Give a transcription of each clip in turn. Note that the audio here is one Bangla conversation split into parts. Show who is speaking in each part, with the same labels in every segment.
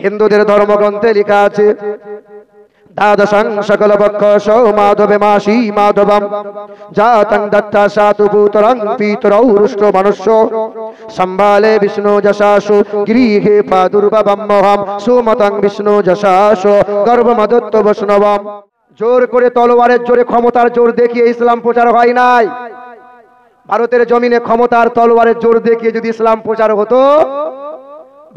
Speaker 1: হিন্দুদের ধর্মগ্রন্থে লেখা আছে দ্বাদশং সকলপক্ষসো মাধবে মাসি মাধবম জাতং দত্তা সাতু ভূতরং পিতরৌ রুষ্ট মনুষ্য সম্ভালে বিষ্ণু যশাসু গৃহে প্রাদুর্ভবম মহম সুমতং বিষ্ণু যশাসু গর্ভমদত্ত বৈষ্ণবম। জোর করে তলোয়ারের জোরে ক্ষমতার জোর দেখিয়ে ইসলাম প্রচার হয় নাই। ভারতের জমিনে ক্ষমতার তলোয়ারের জোর দেখিয়ে যদি ইসলাম প্রচার হতো,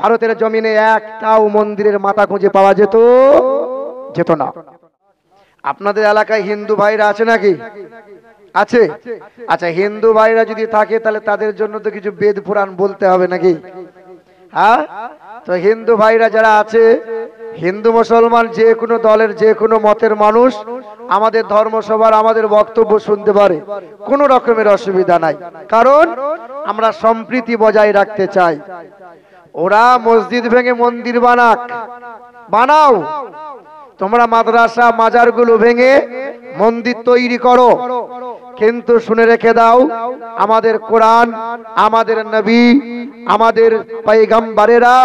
Speaker 1: ভারতের জমিনে একটাও মন্দিরের মাথা খুঁজে পাওয়া যেত না। আপনাদের এলাকায় হিন্দু ভাইরা আছে নাকি? আছে? আচ্ছা, হিন্দু ভাইরা যদি থাকে তাহলে তাদের জন্য তো কিছু বেদ পুরাণ বলতে হবে নাকি? হ্যাঁ, তো হিন্দু ভাইরা যারা আছে, হিন্দু মুসলমান যে কোনো দলের যে কোনো মতের মানুষ আমাদের ধর্মসভার আমাদের বক্তব্য শুনতে পারে, কোনো রকমের অসুবিধা নাই, কারণ আমরা সম্প্রীতি বজায় রাখতে চাই। ওরা মসজিদ ভেঙে মন্দির বানাও, তোমরা মাদ্রাসা মাজারগুলো ভেঙে মন্দির তৈরি করো, কিন্তু শুনে রেখে দাও, আমাদের কোরআন, আমাদের নবী, আমাদের পয়গম্বরেরা,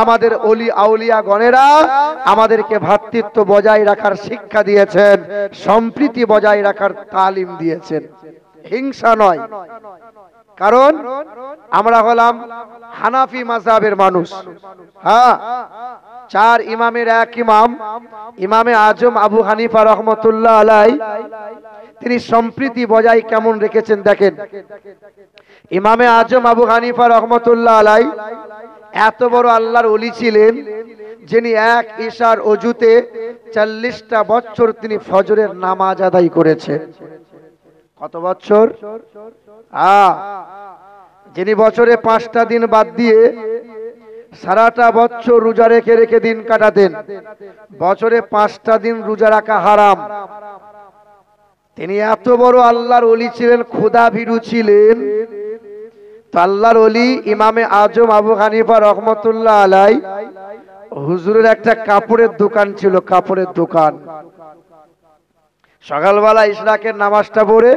Speaker 1: আমাদের ওলি আউলিয়া গণেরা আমাদেরকে ভ্রাতৃত্ব বজায় রাখার শিক্ষা দিয়েছেন, সম্প্রীতি বজায় রাখার তালিম দিয়েছেন, হিংসা নয়। কারণ আমরা হলাম হানাফি মাযহাবের মানুষ। হ্যাঁ, চার ইমামের এক ইমাম, ইমামে আজম আবু হানিফা রহমতুল্লাহ আলাই, তিনি সম্প্রীতি বজায় কেমন রেখেছেন দেখেন। ইমামে আজম আবু হানিফা রহমতুল্লাহ আলাই এত বড় আল্লাহর ওলি ছিলেন, যিনি এক ইশার অজুতে 40টা বছর তিনি ফজরের নামাজ আদায় করেছেন। কত বছর? যিনি বছরে 5টা দিন বাদ দিয়ে সারাটা বছর রোজা রেখে রেখে দিন কাটাতেন। বছরে 5টা দিন রোজা রাখা হারাম। তিনি এত বড় আল্লাহর ওলি ছিলেন, খোদা ভীরু ছিলেন। তো আল্লাহর ওলি ইমামে আজম আবু হানিফা রহমতুল্লাহ আলাই হুজুরের একটা কাপড়ের দোকান ছিল, কাপড়ের দোকান। সকালবেলা ইশরাকের নামাজটা পড়ে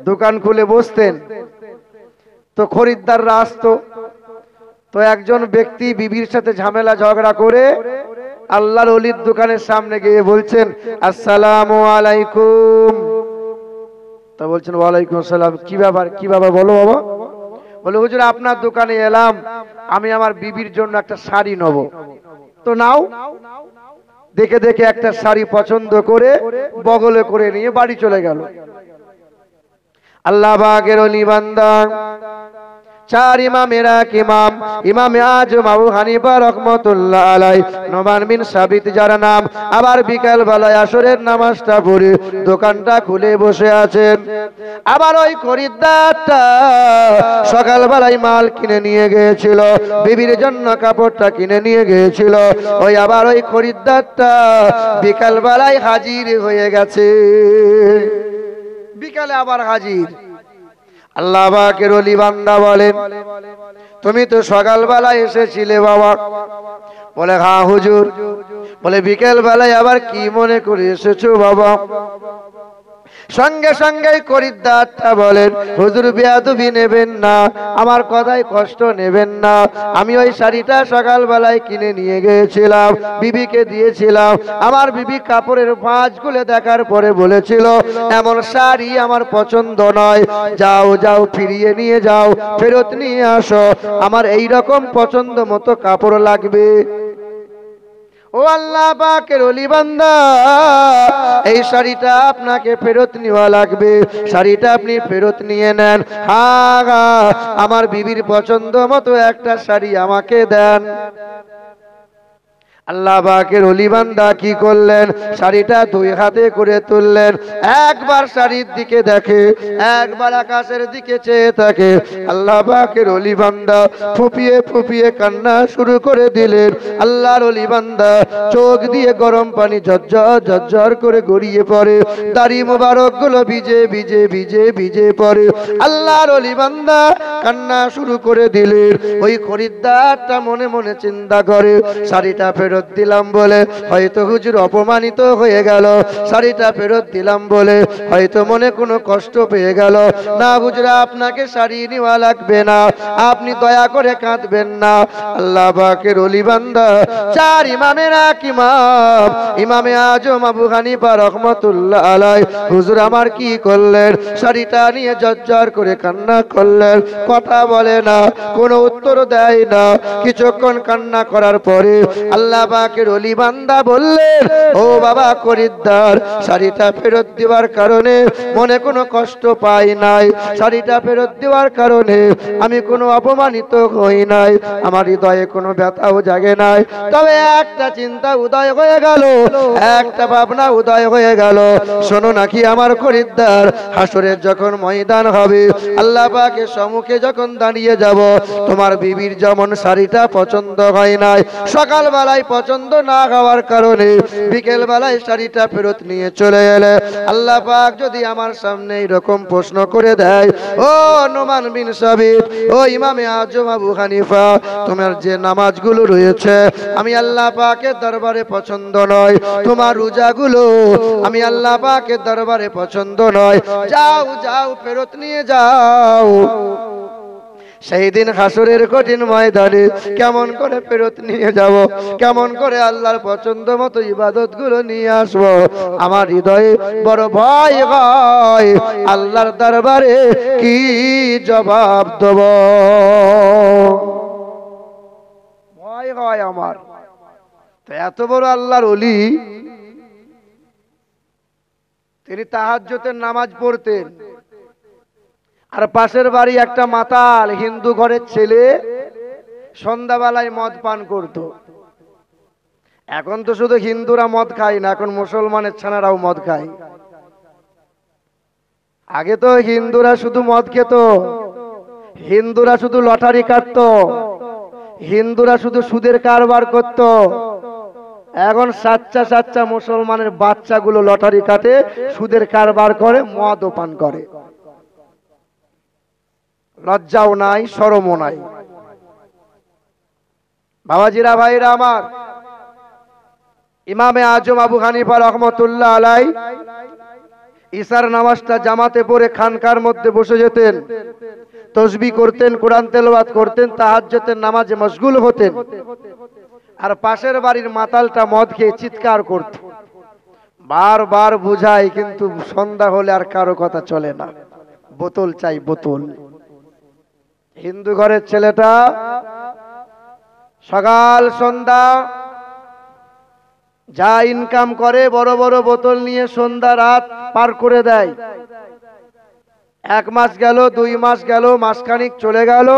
Speaker 1: দোকান খুলে বসতেন, তো খরিদ্দাররা আসতো। তো একজন ব্যক্তি বিবির সাথে ঝামেলা ঝগড়া করে আল্লাহর ওলির দোকানের সামনে গিয়ে বলছেন, আসসালামু আলাইকুম। তো বলছেন, ওয়ালাইকুম আসসালাম। কি ব্যাপার বলো বাবা? বলে, হুজুর আপনার দোকানে এলাম, আমি আমার বিবির জন্য একটা শাড়ি নেব। তো নাও। দেখে দেখে একটা শাড়ি পছন্দ করে বগলে করে নিয়ে বাড়ি চলে গেল। আল্লাহ পাকের ওলি বান্দা, চার ইমামের এক ইমাম, ইমামে আজম আবু হানিফা রহমতুল্লাহ আলাই নোমান বিন সাবিত যার নাম, আবার বিকাল বেলায় আসরের নামাজটা পড়ে দোকানটা খুলে বসে আছেন। আবার ওই খরিদ্দারটা সকাল বেলায় মাল কিনে নিয়ে গিয়েছিল, বিবির জন্য কাপড়টা কিনে নিয়ে গিয়েছিল। ওই আবার ওই খরিদ্দারটা বিকাল বেলায় হাজির হয়ে গেছে, বিকালে আবার হাজির। আল্লাহ পাকের ওলি বান্দা বলেন, তুমি তো সকালবেলা এসেছিলে বাবা? বলে, হ্যাঁ হুজুর। বলে, বিকেল বেলায় আবার কি মনে করে এসেছো বাবা? সঙ্গে সঙ্গে খরিদ্দারটা বলেন, হুজুর বেয়াদবি নেবেন না, আমার কথায় কষ্ট নেবেন না। আমি ওই শাড়িটা সকালবেলায় কিনে নিয়ে গিয়েছিলাম, বিবিকে দিয়েছিলাম। আমার বিবি কাপড়ের ভাঁজগুলো দেখার পরে বলেছিল, এমন শাড়ি আমার পছন্দ নয়, যাও যাও ফিরিয়ে নিয়ে যাও, ফেরত নিয়ে আসো, আমার এই রকম পছন্দ মতো কাপড় লাগবে। ও আল্লাহ পাকের ওলি বান্দা, এই শাড়িটা আপনাকে ফেরত নেওয়া লাগবে, শাড়িটা আপনি ফেরত নিয়ে নেন। হ্যাঁ, আমার বিবির পছন্দ মতো একটা শাড়ি আমাকে দেন। আল্লাহ পাকের ওলি বান্দা কি করলেন? শাড়িটা দুই হাতে করে তুললেন, একবার শাড়ির দিকে দেখে, একবার আকাশের দিকে চেয়ে থাকে। আল্লাহ পাকের ওলি বান্দা ফুপিয়ে ফুপিয়ে কান্না শুরু করে দিলেন। আল্লাহর ওলি বান্দা চোখ দিয়ে গরম পানি ঝরঝর ঝরঝর করে গড়িয়ে পড়ে, দাড়ি মোবারক গুলো ভিজে ভিজে ভিজে ভিজে পড়ে। আল্লাহর ওলি বান্দা কান্না শুরু করে দিলেন। ওই খরিদ্দারটা মনে মনে চিন্তা করে, শাড়িটা ফেরত ফেরত দিলাম বলে হয়তো হুজুর অপমানিত হয়ে গেল, শাড়িটা ফেরত দিলাম বলে হয়তো মনে কোনো কষ্ট পেয়ে গেল। না হুজুর, আপনাকে শাড়ি নেওয়া লাগবে না, আপনি দয়া করে কাঁদবেন না। আল্লাহ পাকের ওলি বান্দা, চার ইমামের এক ইমাম ইমামে আজম আবু হানিফা রহমাতুল্লাহ আলাইহি হুজুর আমার কি করলেন, শাড়িটা নিয়ে জর্জর করে কান্না করলেন, কথা বলে না, কোনো উত্তর দেয় না। কিছুক্ষণ কান্না করার পরে আল্লাহ পাকের ওলি বান্দা বললেন, ও বাবা খরিদ্দার, শাড়িটা ফেরত দেওয়ার কারণে মনে কোনো কষ্ট পাই নাই, শাড়িটা ফেরত দেওয়ার কারণে আমি কোনো অপমানিত হই নাই, আমার হৃদয়ে কোনো ব্যথাও জাগে নাই। তবে একটা চিন্তা উদয় হয়ে গেল, একটা ভাবনা উদয় হয়ে গেল। শোনো নাকি আমার খরিদ্দার, হাসরের যখন ময়দান হবে, আল্লাহ পাকের সম্মুখে যখন দাঁড়িয়ে যাব, তোমার বিবির যেমন শাড়িটা পছন্দ হয় নাই, সকাল বেলায় পছন্দ না হওয়ার কারণে বিকেল বেলায় শাড়িটা ফেরত নিয়ে চলে এলে, আল্লাহ পাক যদি আমার সামনে এরকম প্রশ্ন করে দেয়, ও নোমান বিন সাবিত, ও ইমামে আজম আবু হানিফা, তোমার যে নামাজগুলো রয়েছে আমি আল্লাহ পাকের দরবারে পছন্দ নয়, তোমার রোজাগুলো আমি আল্লাহ পাকের দরবারে পছন্দ নয়, যাও যাও ফেরত নিয়ে যাও। সেই দিন হাসরের কঠিন ময়দানে কেমন করে ফেরত নিয়ে যাব, কেমন করে আল্লাহর পছন্দ মতো ইবাদত গুলো নিয়ে আসবো? আমার হৃদয়ে বড় ভয় হয়, আল্লাহর দরবারে কি জবাব দেব, ভয় হয় আমার। তো এত বড় আল্লাহর ওলি, তিনি তাহাজ্জুদের নামাজ পড়তেন, আর পাশের বাড়ি একটা মাতাল হিন্দু ঘরের ছেলে সন্ধ্যাবেলায় মদ পান করত। এখন তো শুধু হিন্দুরা মদ খায় না, এখন মুসলমানের ছানারাও মদ খায়। আগে তো হিন্দুরা শুধু মদ খেত, হিন্দুরা শুধু লটারি কাটত, হিন্দুরা শুধু সুদের কারবার করত। এখন সাচ্চা সাচ্চা মুসলমানের বাচ্চাগুলো লটারি কাটে, সুদের কারবার করে, মদও পান করে। লজ্জাও নাই, শরমও নাই। বাবাজিরা, ভাইরা আমার, ইমামে আজম আবু হানিফা রহমতুল্লাহ আলাই ইশার নামাজটা জামাতে পড়ে খানকার মধ্যে বসে যেতেন, তসবিহ করতেন, কোরআন তেলাওয়াত করতেন, তাহাজ্জুদের নামাজে মশগুল হতেন। আর পাশের বাড়ির মাতালটা মদ খেয়ে চিৎকার করত, বারবার বুঝায়, কিন্তু সন্ধ্যা হলে আর কারো কথা চলে না, বোতল চাই বোতল। হিন্দু ঘরের ছেলেটা সকাল সন্ধ্যা যা ইনকাম করে বড় বড় বোতল নিয়ে সন্ধ্যা রাত পার করে দেয়। 1 মাস গেল, 2 মাস গেল, মাসখানিক চলে গেল।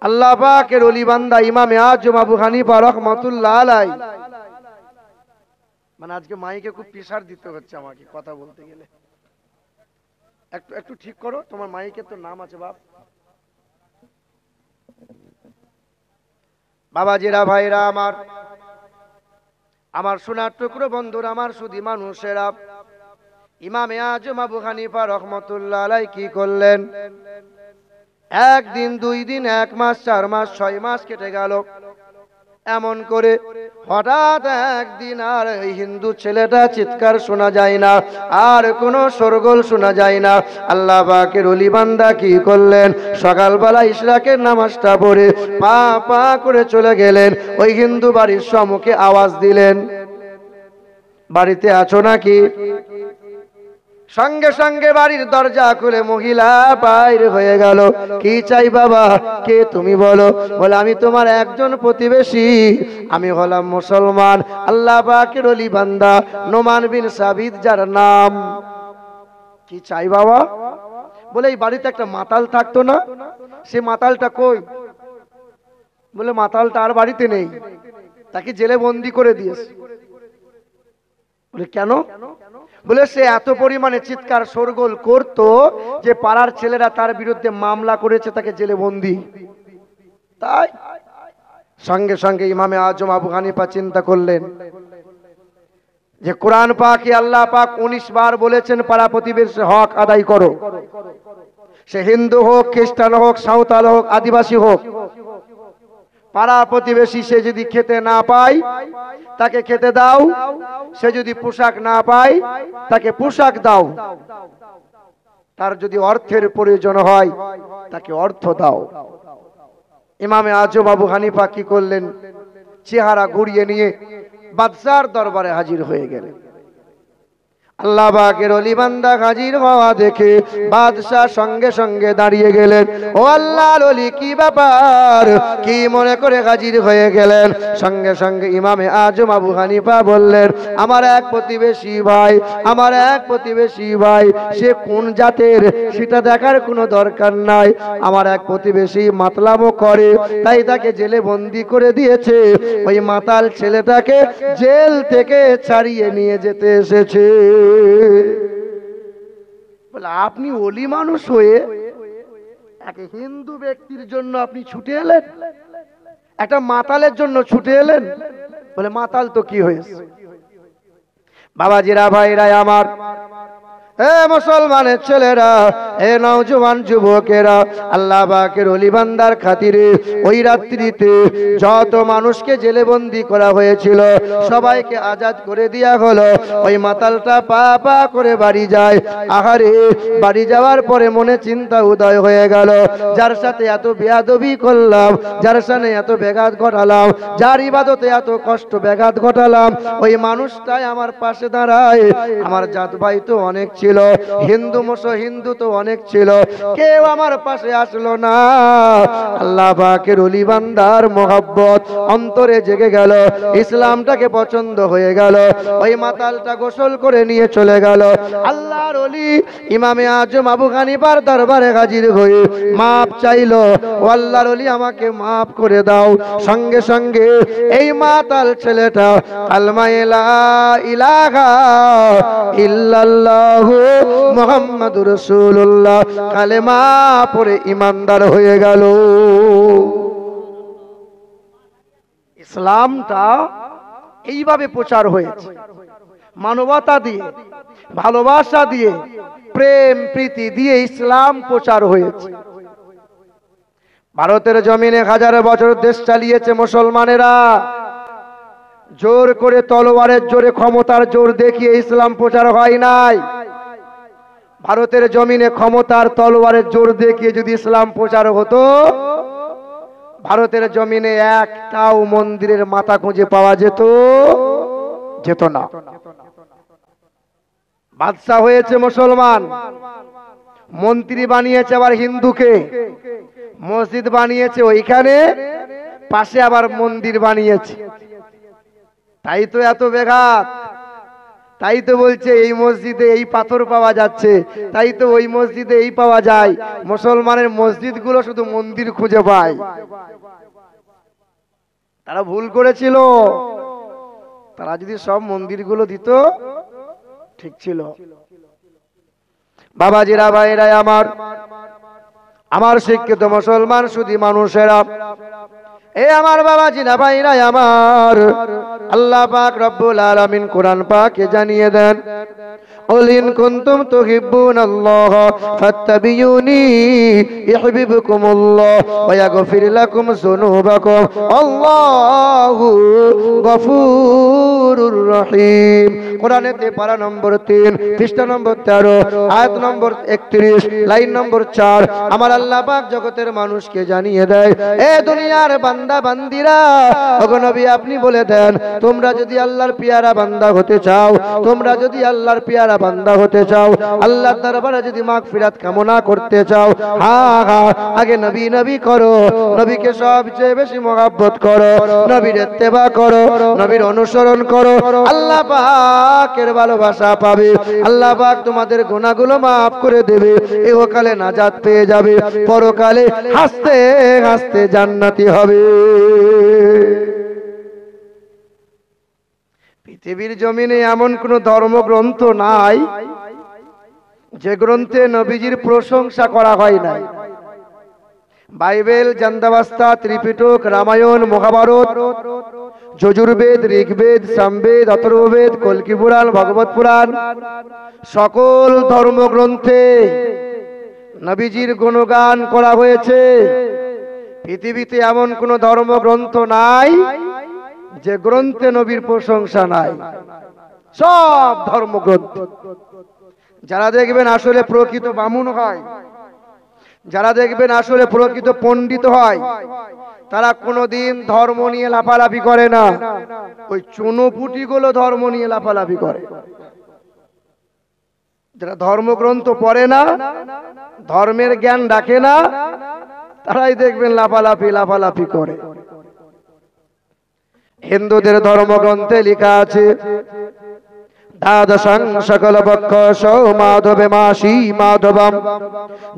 Speaker 1: আল্লাহ পাকের ওলি বান্দা ইমামে আজম আবু হানিফা রহমাতুল্লাহ আলাইহি, মানে আজকে মাইকে খুব প্রেসার দিতে হচ্ছে আমাকে কথা বলতে গেলে। একটু একটু ঠিক করো, তোমার মাইকের তো নাম আছে বাপ। বাবাজিরা, ভাইরা আমার, আমার সোনার টুকরো বন্ধুরা, আমার সুধী মানুষেরা, ইমামে আজম আবু হানিফা রহমাতুল্লাহ আলাইহি কি করলেন? 1 দিন, 2 দিন, 1 মাস, 4 মাস, 6 মাস কেটে গেল। এমন করে হঠাৎ একদিন আর এই হিন্দু ছেলেটা চিৎকার শোনা যায় না, আর কোনো শোরগোল শোনা যায় না। আল্লাহ পাকের ওলি বান্দা কি করলেন? সকালবেলা ইশরাকের নামাজটা পড়ে পা পা করে চলে গেলেন, ওই হিন্দু বাড়ির সম্মুখে আওয়াজ দিলেন, বাড়িতে আছো নাকি? সঙ্গে সঙ্গে বাড়ির দরজা খুলে মহিলা বাইরে হয়ে গেল। কি চাই বাবা? কে তুমি বলো? বলে আমি তোমার একজন প্রতিবেশী, আমি হলাম মুসলমান, আল্লাহ পাকের ওলি বান্দা নোমান বিন সাবিত যার নাম। কি চাই বাবা? বলে এই বাড়িতে একটা মাতাল থাকতো না, সে মাতালটা কই? বলে মাতালটা আর বাড়িতে নেই, তাকে জেলে বন্দি করে দিয়েছে। বলে কেন? বলে সে এত পরিমাণে চিৎকার শোরগোল করতো যে পাড়ার ছেলেরা তার বিরুদ্ধে মামলা করেছে, তাকে জেলে বন্দি। তাই সঙ্গে সঙ্গে ইমামে আজম আবু হানিফা চিন্তা করলেন যে কোরআন পাকে আল্লাহ পাক 19 বার বলেছেন পাড়া প্রতিবেশীর হক আদায় করো, সে হিন্দু হোক, খ্রিস্টান হোক, সাঁওতাল হোক, আদিবাসী হোক, পাড়া প্রতিবেশী সে যদি খেতে না পায় তাকে খেতে দাও, সে যদি পোশাক না পায় তাকে পোশাক দাও, তার যদি অর্থের প্রয়োজন হয় তাকে অর্থ দাও। ইমামে আজম আবু হানিফা কি করলেন? চেহারা ঘুরিয়ে নিয়ে বাদশার দরবারে হাজির হয়ে গেলেন। আল্লাহ পাকের ওলি বান্দা হাজির হওয়া দেখে বাদশা সঙ্গে সঙ্গে দাঁড়িয়ে গেলেন। ও আল্লাহর ওলি, কি ব্যাপার, কি মনে করে হাজির হয়ে গেলেন? সঙ্গে সঙ্গে ইমামে আজম আবু হানিফা বললেন, আমার এক প্রতিবেশী ভাই, আমার এক প্রতিবেশী ভাই, সে কোন জাতের সেটা দেখার কোনো দরকার নাই। আমার এক প্রতিবেশী মাতলামো করে, তাই তাকে জেলে বন্দি করে দিয়েছে। ওই মাতাল ছেলেটাকে জেল থেকে ছাড়িয়ে নিয়ে যেতে এসেছে। বলে, আপনি ওলি মানুষ হয়ে এক হিন্দু ব্যক্তির জন্য আপনি ছুটে এলেন, একটা মাতালের জন্য ছুটে এলেন? বলে, মাতাল তো কি হয়েছে? বাবাজিরা, ভাইরা আমার, এ মুসলমানের ছেলেরা, এ নওজওয়ান যুবকেরা, আল্লাহ পাকের ওলি বান্দার খাতিরে ওই রাত্রিতে যত মানুষকে জেলে বন্দি করা হয়েছিল সবাইকে আজাদ করে দেয়া হলো। ওই মাতালটা পা পা করে বাড়ি যায়। আহারে, বাড়ি যাওয়ার পরে মনে চিন্তা উদয় হয়ে গেল, যার সাথে এত বেয়াদবি করলাম, যার সাথে এত ব্যাঘাত ঘটালাম, যার ইবাদতে এত কষ্ট ব্যাঘাত ঘটালাম, ওই মানুষটাই আমার পাশে দাঁড়ায়। আমার জাত ভাই তো অনেক ছিল, হিন্দু তো অনেক ছিল, কেউ আমার পাশে আসলো না। আল্লাহ পাকের ওলি বান্দার মহব্বত অন্তরে জেগে গেল, ইসলামটাকে পছন্দ হয়ে গেল। ওই মাতালটা গোসল করে নিয়ে চলে গেল। আল্লাহর ওলি ইমামে আজম আবু হানিফার দরবারে হাজির হয়ে মাপ চাইলো, ও আল্লাহর ওলি, আমাকে মাফ করে দাও। সঙ্গে সঙ্গে এই মাতাল ছেলেটা কালমা লা ইলাহা ইল্লাল্লাহু মুহাম্মাদুর রাসূলুল্লাহ কালেমা পড়ে ঈমানদার হয়ে গেল। ইসলামটা এইভাবে প্রচার হয়েছে, মানবতা দিয়ে, ভালোবাসা দিয়ে, প্রেম প্রীতি দিয়ে ইসলাম প্রচার হয়েছে। ভারতের জমিনে হাজার বছর দেশ চালিয়েছে মুসলমানেরা। জোর করে, তলোয়ারের জোরে, ক্ষমতার জোর দেখিয়ে ইসলাম প্রচার হয় নাই। ভারতের জমিনে ক্ষমতার তলোয়ারের জোর দেখিয়ে যদি ইসলাম প্রচার হতো, ভারতের জমিনে একটাও মন্দিরের মাথা খুঁজে পাওয়া যেত না। বাদশা হয়েছে মুসলমান, মন্ত্রী বানিয়েছে আবার হিন্দুকে, মসজিদ বানিয়েছে ওইখানে, পাশে আবার মন্দির বানিয়েছে। তাই তো এত ব্যাঘাত, তাই তো বলছে এই মসজিদে এই পাথর পাওয়া যাচ্ছে, তাই তো ওই মসজিদে এই পাওয়া যায়। মুসলমানের মসজিদগুলো শুধু মন্দির খুঁজে পায়। তারা ভুল করেছিল, তারা যদি সব মন্দিরগুলো দিত ঠিক ছিল। বাবাজিরা, ভাইরা আমার, আমার শিক্ষিত মুসলমান শুধু মানুষেরা, এ আমার বাবাজিরা, ভাইরা আমার, আল্লাহ পাক রব্বুল আলামিন কোরআন পাকে জানিয়ে দেন, কুল ইন কুনতুম তুহিব্বুনাল্লাহ ফাত্তাবিউনি ইউহিব্বুকুমুল্লাহ ওয়া ইয়াগফির লাকুম যুনুবাকুম আল্লাহু গফুরুর রহিম। কোরআনেতে পারা নম্বর 3, পৃষ্ঠা নম্বর 13, আয়াত নম্বর 31, লাইন নম্বর 4। আমার আল্লাহ পাক জগতের মানুষকে জানিয়ে দেয়, এ দুনিয়ার বান্দা বান্দিরা, ওগো নবী আপনি বলে দেন, তোমরা যদি আল্লাহর পিয়ারা বান্দা হতে চাও, তোমরা যদি আল্লাহর পিয়ারা বান্দা হতে চাও, আল্লাহর দরবারে যদি মাগফিরাত কামনা করতে চাও, আগে নবী নবী করো, নবীকে সবচেয়ে বেশি মহব্বত করো, নবীর ইত্তেবা করো, নবীর অনুসরণ করো, আল্লাহ পাকের ভালোবাসা পাবে। আল্লাহ পাক তোমাদের গুনাহগুলো মাফ করে দেবে, ইহকালে নাজাত পেয়ে যাবে, পরকালে হাসতে হাসতে জান্নাতি হবে। পৃথিবীর জমিনে এমন কোন ধর্মগ্রন্থ নাই যে গ্রন্থে নবীজির প্রশংসা করা হয় নাই। বাইবেল, জান্দাবাস্তা, ত্রিপিটক, রামায়ণ, মহাভারত, যজুর্বেদ, ঋগ্বেদ, সামবেদ, অথর্ববেদ, কল্কি পুরাণ, ভগবত পুরাণ, সকল ধর্মগ্রন্থে নবীজির গুণগান করা হয়েছে। পৃথিবীতে এমন কোন ধর্মগ্রন্থ নাই যে গ্রন্থে নবীর প্রশংসা নাই। সব ধর্মগ্রন্থ। যারা দেখবেন আসলে প্রকৃত বামুন হয়, যারা দেখবেন আসলে প্রকৃত পণ্ডিত হয়, তারা কোনোদিন ধর্ম নিয়ে লাফালাফি করে না। ওই চুনোপুটি গুলো ধর্ম নিয়ে লাফালাফি করে। যারা ধর্মগ্রন্থ পড়ে না, ধর্মের জ্ঞান রাখে না, তারাই দেখবেন লাফালাফি করে। হিন্দুদের ধর্মগ্রন্থে লেখা আছে দ্বাদশং সকল বক্ষ মাধবে মাসি মাধবম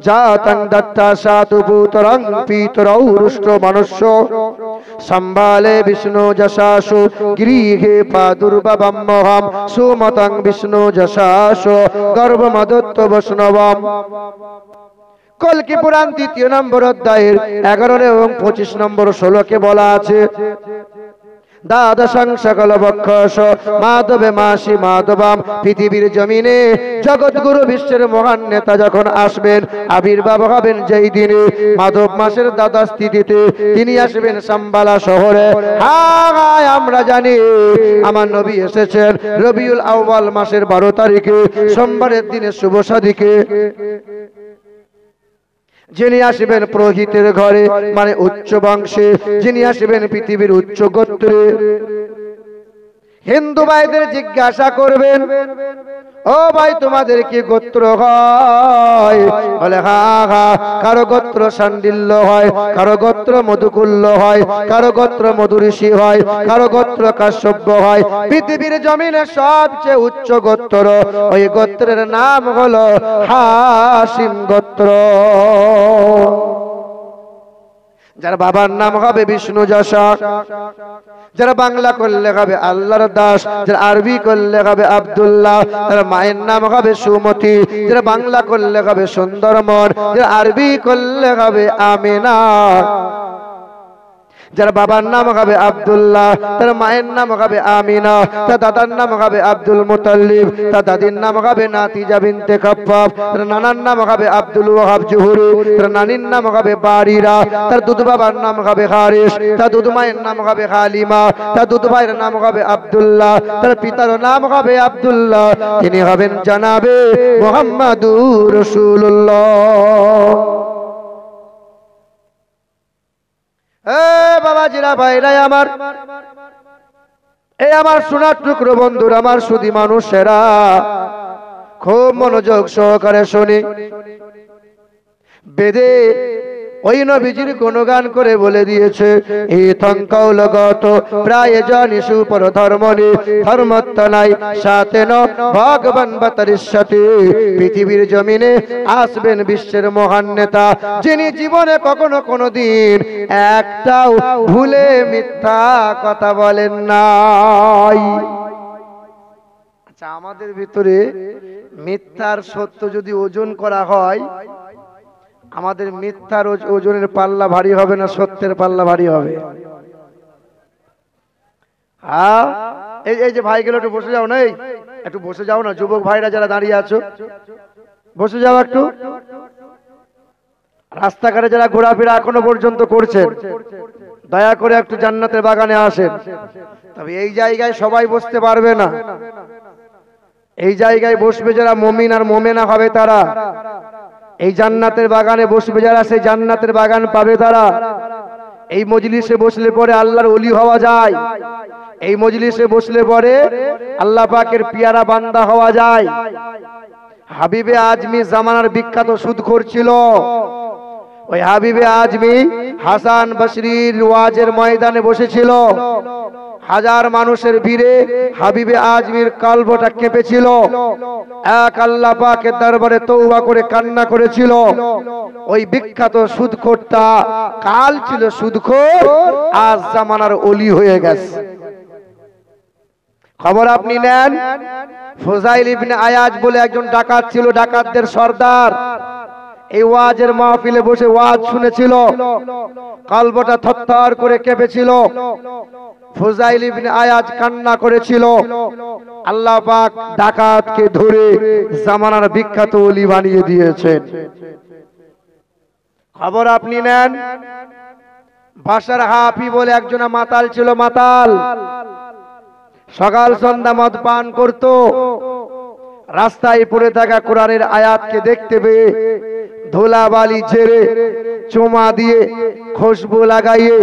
Speaker 1: জাতং দত্তা সাতু পুত্রং পিতরৌ রুষ্ট মনুষ্য সম্ভালে বিষ্ণু যশাসু গৃহে প্রাদুর্ভবম মহম সুমতং বিষ্ণু যশাসু গর্ভমদত্ত বৈষ্ণবম। কল্কি পুরাণ 3 নম্বর অধ্যায়ের 11 এবং 25 নম্বর শ্লোকে বলা আছে দ্বাদশং সকল বক্ষ মাধবে মাসি মাধবম। পৃথিবীর জমিনে জগৎগুরু বিশ্বের মহান নেতা যখন আসবেন, আবির্ভাব হবেন যেই দিনে মাধব মাসের দ্বাদশ তিথিতে তিনি আসবেন সাম্বালা শহরে। হ্যাঁ, আমরা জানি আমার নবী এসেছেন রবিউল আউয়াল মাসের 12 তারিখে সোমবারের দিনে শুভ সাদিকে। যিনি আসবেন পুরোহিতের ঘরে মানে উচ্চ বংশে, যিনি আসবেন পৃথিবীর উচ্চ গোত্রে। হিন্দু ভাইদের জিজ্ঞাসা করবেন, ও ভাই তোমাদের কি গোত্র হয়? বলে হ্যাঁ হ্যাঁ, কারো গোত্র শাণ্ডিল্য হয়, কারো গোত্র মধুকুল্য হয়, কারো গোত্র মধুঋষি হয়, কারো গোত্র কাশ্যপ হয়। পৃথিবীর জমিনে সবচেয়ে উচ্চ গোত্র, ওই গোত্রের নাম হলো হাসিম গোত্র। যার বাবার নাম হবে বিষ্ণু যশা, যারা বাংলা করলে হবে আল্লাহর দাস, যারা আরবি করলে হবে আব্দুল্লাহ, যারা মায়ের নাম হবে সুমতি, যারা বাংলা করলে হবে সুন্দরমন, যারা আরবি করলে হবে আমিনা। যার বাবার নাম হবে আব্দুল্লাহ, তার মায়ের নাম হবে আমিনা, তার দাদার নাম হবে আব্দুল মুতাল্লিব, তার দাদির নাম হবে নাতিজা বিনতে খাপ্পাব, তার নানার নাম হবে আব্দুল ওয়াহাব জুহুরি, তার নানির নাম হবে বারিরা, তার দুধ বাবার নাম হবে হারিস, তার দুধ মায়ের নাম হবে হালিমা, তার দুধ ভাইয়ের নাম হবে আব্দুল্লাহ, তার পিতার নাম হবে আব্দুল্লাহ। তিনি হবেন জানাবে মুহাম্মাদুর রাসূলুল্লাহ। বাবাজিরা, ভাইরাই আমার, এই আমার সোনার টুকরো বন্ধুরা, আমার সুধী মানুষেরা, খুব মনোযোগ সহকারে শুনি। বেদে ওই নবীজির গুণগান করে বলে দিয়েছে ইথং কৌলগত প্রায় জানিসু পর ধর্মনি ধর্মত্তনাই সাতেন ভগবান বতরিষ্যতি। পৃথিবীর জমিনে আসবেন বিশ্বের মহান নেতা, যিনি জীবনে কখনো কোনোদিন একটাও ভুলে মিথ্যা কথা বলেন নাই। আচ্ছা, আমাদের ভিতরে মিথ্যার সত্য যদি ওজন করা হয়, আমাদের মিথ্যার ওজনের পাল্লা ভারী হবে না সত্যের পাল্লা ভারী হবে? হ্যাঁ, এই যে ভাইগুলো একটু বসে যাও না, একটু বসে যাও না, যুবক ভাইরা যারা দাঁড়িয়ে আছো বসে যাও একটু। রাস্তাঘাটে যারা ঘোরাফেরা এখনো পর্যন্ত করছেন, দয়া করে একটু জান্নাতের বাগানে আসেন। তবে এই জায়গায় সবাই বসতে পারবে না, এই জায়গায় বসবে যারা মুমিন আর মুমিনা হবে তারা। এই জান্নাতের বাগানে বসবে যারা, সেই জান্নাতের বাগান পাবে তারা। এই মজলিসে বসলে পরে আল্লাহর ওলি হওয়া যায়, এই মজলিসে বসলে পরে আল্লাহ পাকের পিয়ারা বান্দা হওয়া যায়। হাবিবে আজমি জামানার বিখ্যাত সুদখোর ছিল। ওই হাবিবে আজমি হাসান বসরির ওয়াজের ময়দানে বসেছিল। হাজার মানুষের ভিড়ে হাবিবে আজমির কলবটা কেঁপেছিল। এক আল্লাহ পাকের দরবারে তওবা করে কান্না করেছিল। ওই বিখ্যাত সুদখোরটা কাল ছিল সুদখোর, আজ জামানার ওলি হয়ে গেছে। খবর আপনি নেন, ফুজাইল ইবনে আয়াজ বলে একজন ডাকাত ছিল, ডাকাতদের সর্দার। এই ওয়াজের মাহফিলে বসে ওয়াজ শুনেছিল, কলবটা থরথর করে কেঁপেছিল। ফুজাইল ইবনে আয়াজ কান্না করেছিল। আল্লাহ পাক ডাকাতকে ধরে জামানার বিখ্যাত ওলি বানিয়ে দিয়েছেন। খবর আপনি নেন, বাশার হাফি বলে একজন মাতাল ছিল, মাতাল, সকাল সন্ধ্যা মদ পান করত। রাস্তায় পড়ে থাকা কোরআনের আয়াতকে দেখতে পেয়ে ধুলাবালি ঝেড়ে চুমা দিয়ে খুশবু লাগাইয়ে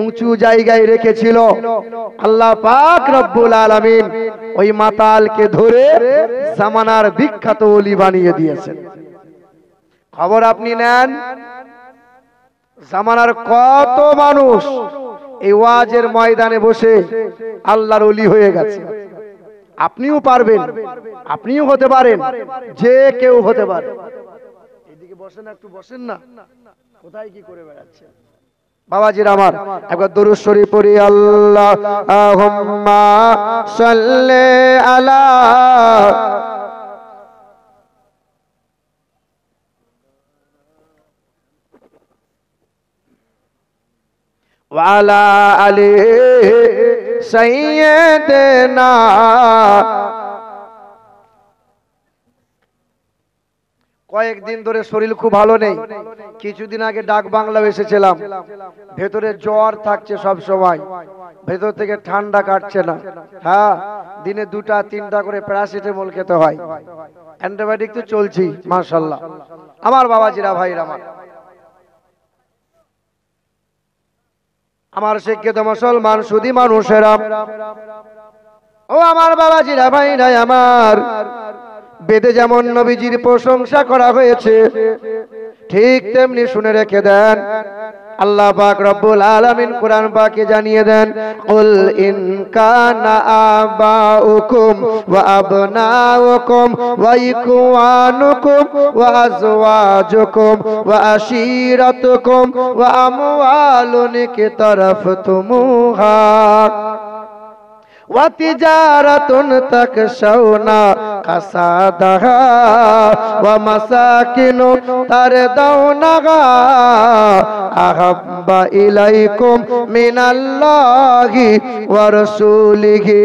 Speaker 1: উঁচু জায়গায় রেখেছিল। আল্লাহ পাক রব্বুল আলামিন ওই মাতালকে ধরে জামানার বিখ্যাত ওলি বানিয়ে দিয়েছেন। খবর আপনি নেন, জামানার কত মানুষ এই ওয়াজের ময়দানে বসে আল্লাহর ওলি হয়ে গেছে। আপনিও পারবেন, আপনিও হতে পারেন, যে কেউ হতে পারে। এদিকে বসেন, একটু বসেন না, কোথায় কি করে বেড়াচ্ছেন বাবাজির আমার। একবার দরুদ শরীফ পড়ি, আল্লাহুম্মা সাল্লি আলা ওয়ালা আলি সাইয়্যিদিনা। কয়েকদিন ধরে শরীর খুব ভালো নেই। কিছুদিন আগে ডাক বাংলা এসেছিলাম, ভেতরে জ্বর থাকছে সব সময়, ভেতর থেকে ঠান্ডা কাটছে না। হ্যাঁ, দিনে 2-3টা করে প্যারাসিটামল খেতে হয়, অ্যান্টিবায়োটিক তো চলছি। মাশাআল্লাহ আমার বাবাজিরা, ভাইরা আমার শিক্ষিত মুসলমান সুধী মানুষেরা, ও আমার বাবাজিরা, ভাইরা আমার, বেদে যেমন নবীজির প্রশংসা করা হয়েছে, ঠিক তেমনি শুনে রেখে দেন। আল্লাহ পাক রব্বুল আলামিন কোরআন পাকে জানিয়ে দেন, কুল ইন কানা আবাউকুম ওয়া আবনাউকুম ওয়া ইখওয়ানুকুম ওয়া আজওয়াজুকুম ওয়া আশীরাতুকুম ওয়া আমওয়ালুন ইকতারাফতুমুহা ওয়াতিজারাতুন তাকশাউনা কাসাদাহা ওয়া মাসাকিনু তারদাউনাহা আহাব্বা ইলাইকুম মিনাল্লাহি ওয়া রাসূলিহি।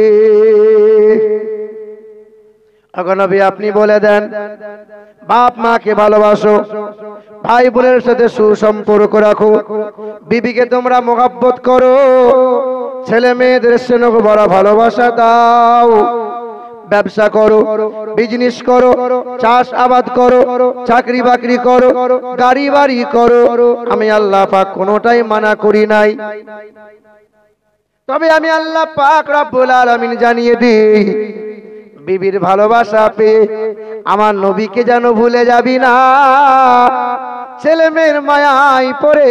Speaker 1: এখন নবী আপনি বলে দেন, বাপ মাকে ভালোবাসো, ভাই বোনের সাথে সুসম্পর্ক রাখো, বিবিকে তোমরা মোহাব্বত করো, ছেলে মেয়েদের স্নেহ ভরা ভালোবাসা দাও, ব্যবসা করো, বিজনেস করো, চাষ আবাদ করো, চাকরি বাকরি করো, গাড়ি বাড়ি করো। আমি আল্লাহ পাক কোনোটাই মানা করি নাই। তবে আমি আল্লাহ পাক রব্বুল আলামিন জানিয়ে দিই, বিবির ভালোবাসা পেয়ে আমার নবীকে যেন ভুলে যাবি না। ছেলে মেয়ের মায়ায় পড়ে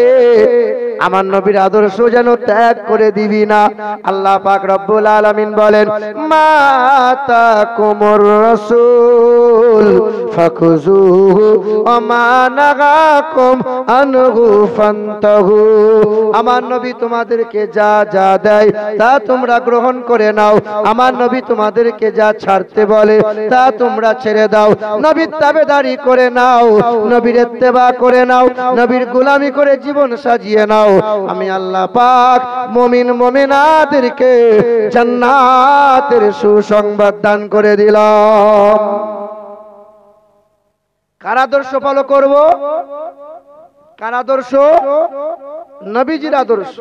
Speaker 1: আমার নবীর আদর্শ যেন ত্যাগ করে দিবি না। আল্লাহ পাক রব্বুল আলামিন বলেন, মাতাকুমুর রাসূল ফাকুযুহু ওয়া মা নাহাকুম আনহু ফান্তাহু। আমার নবী তোমাদেরকে যা যা দেয় তা তোমরা গ্রহণ করে নাও, আমার নবী তোমাদেরকে যা ছাড়তে বলে তা তোমরা ছেড়ে দাও। নবীর তাবেদারি করে নাও, নবীর ইত্তেবা করে নাও, নবীর গোলামি করে জীবন সাজিয়ে নাও। আমি আল্লাহ পাক মুমিন মুমিনাদেরকে জান্নাতের সুসংবাদ দান করে দিলাম। কার আদর্শ ফলো করব? কার আদর্শ? নবীজির আদর্শ।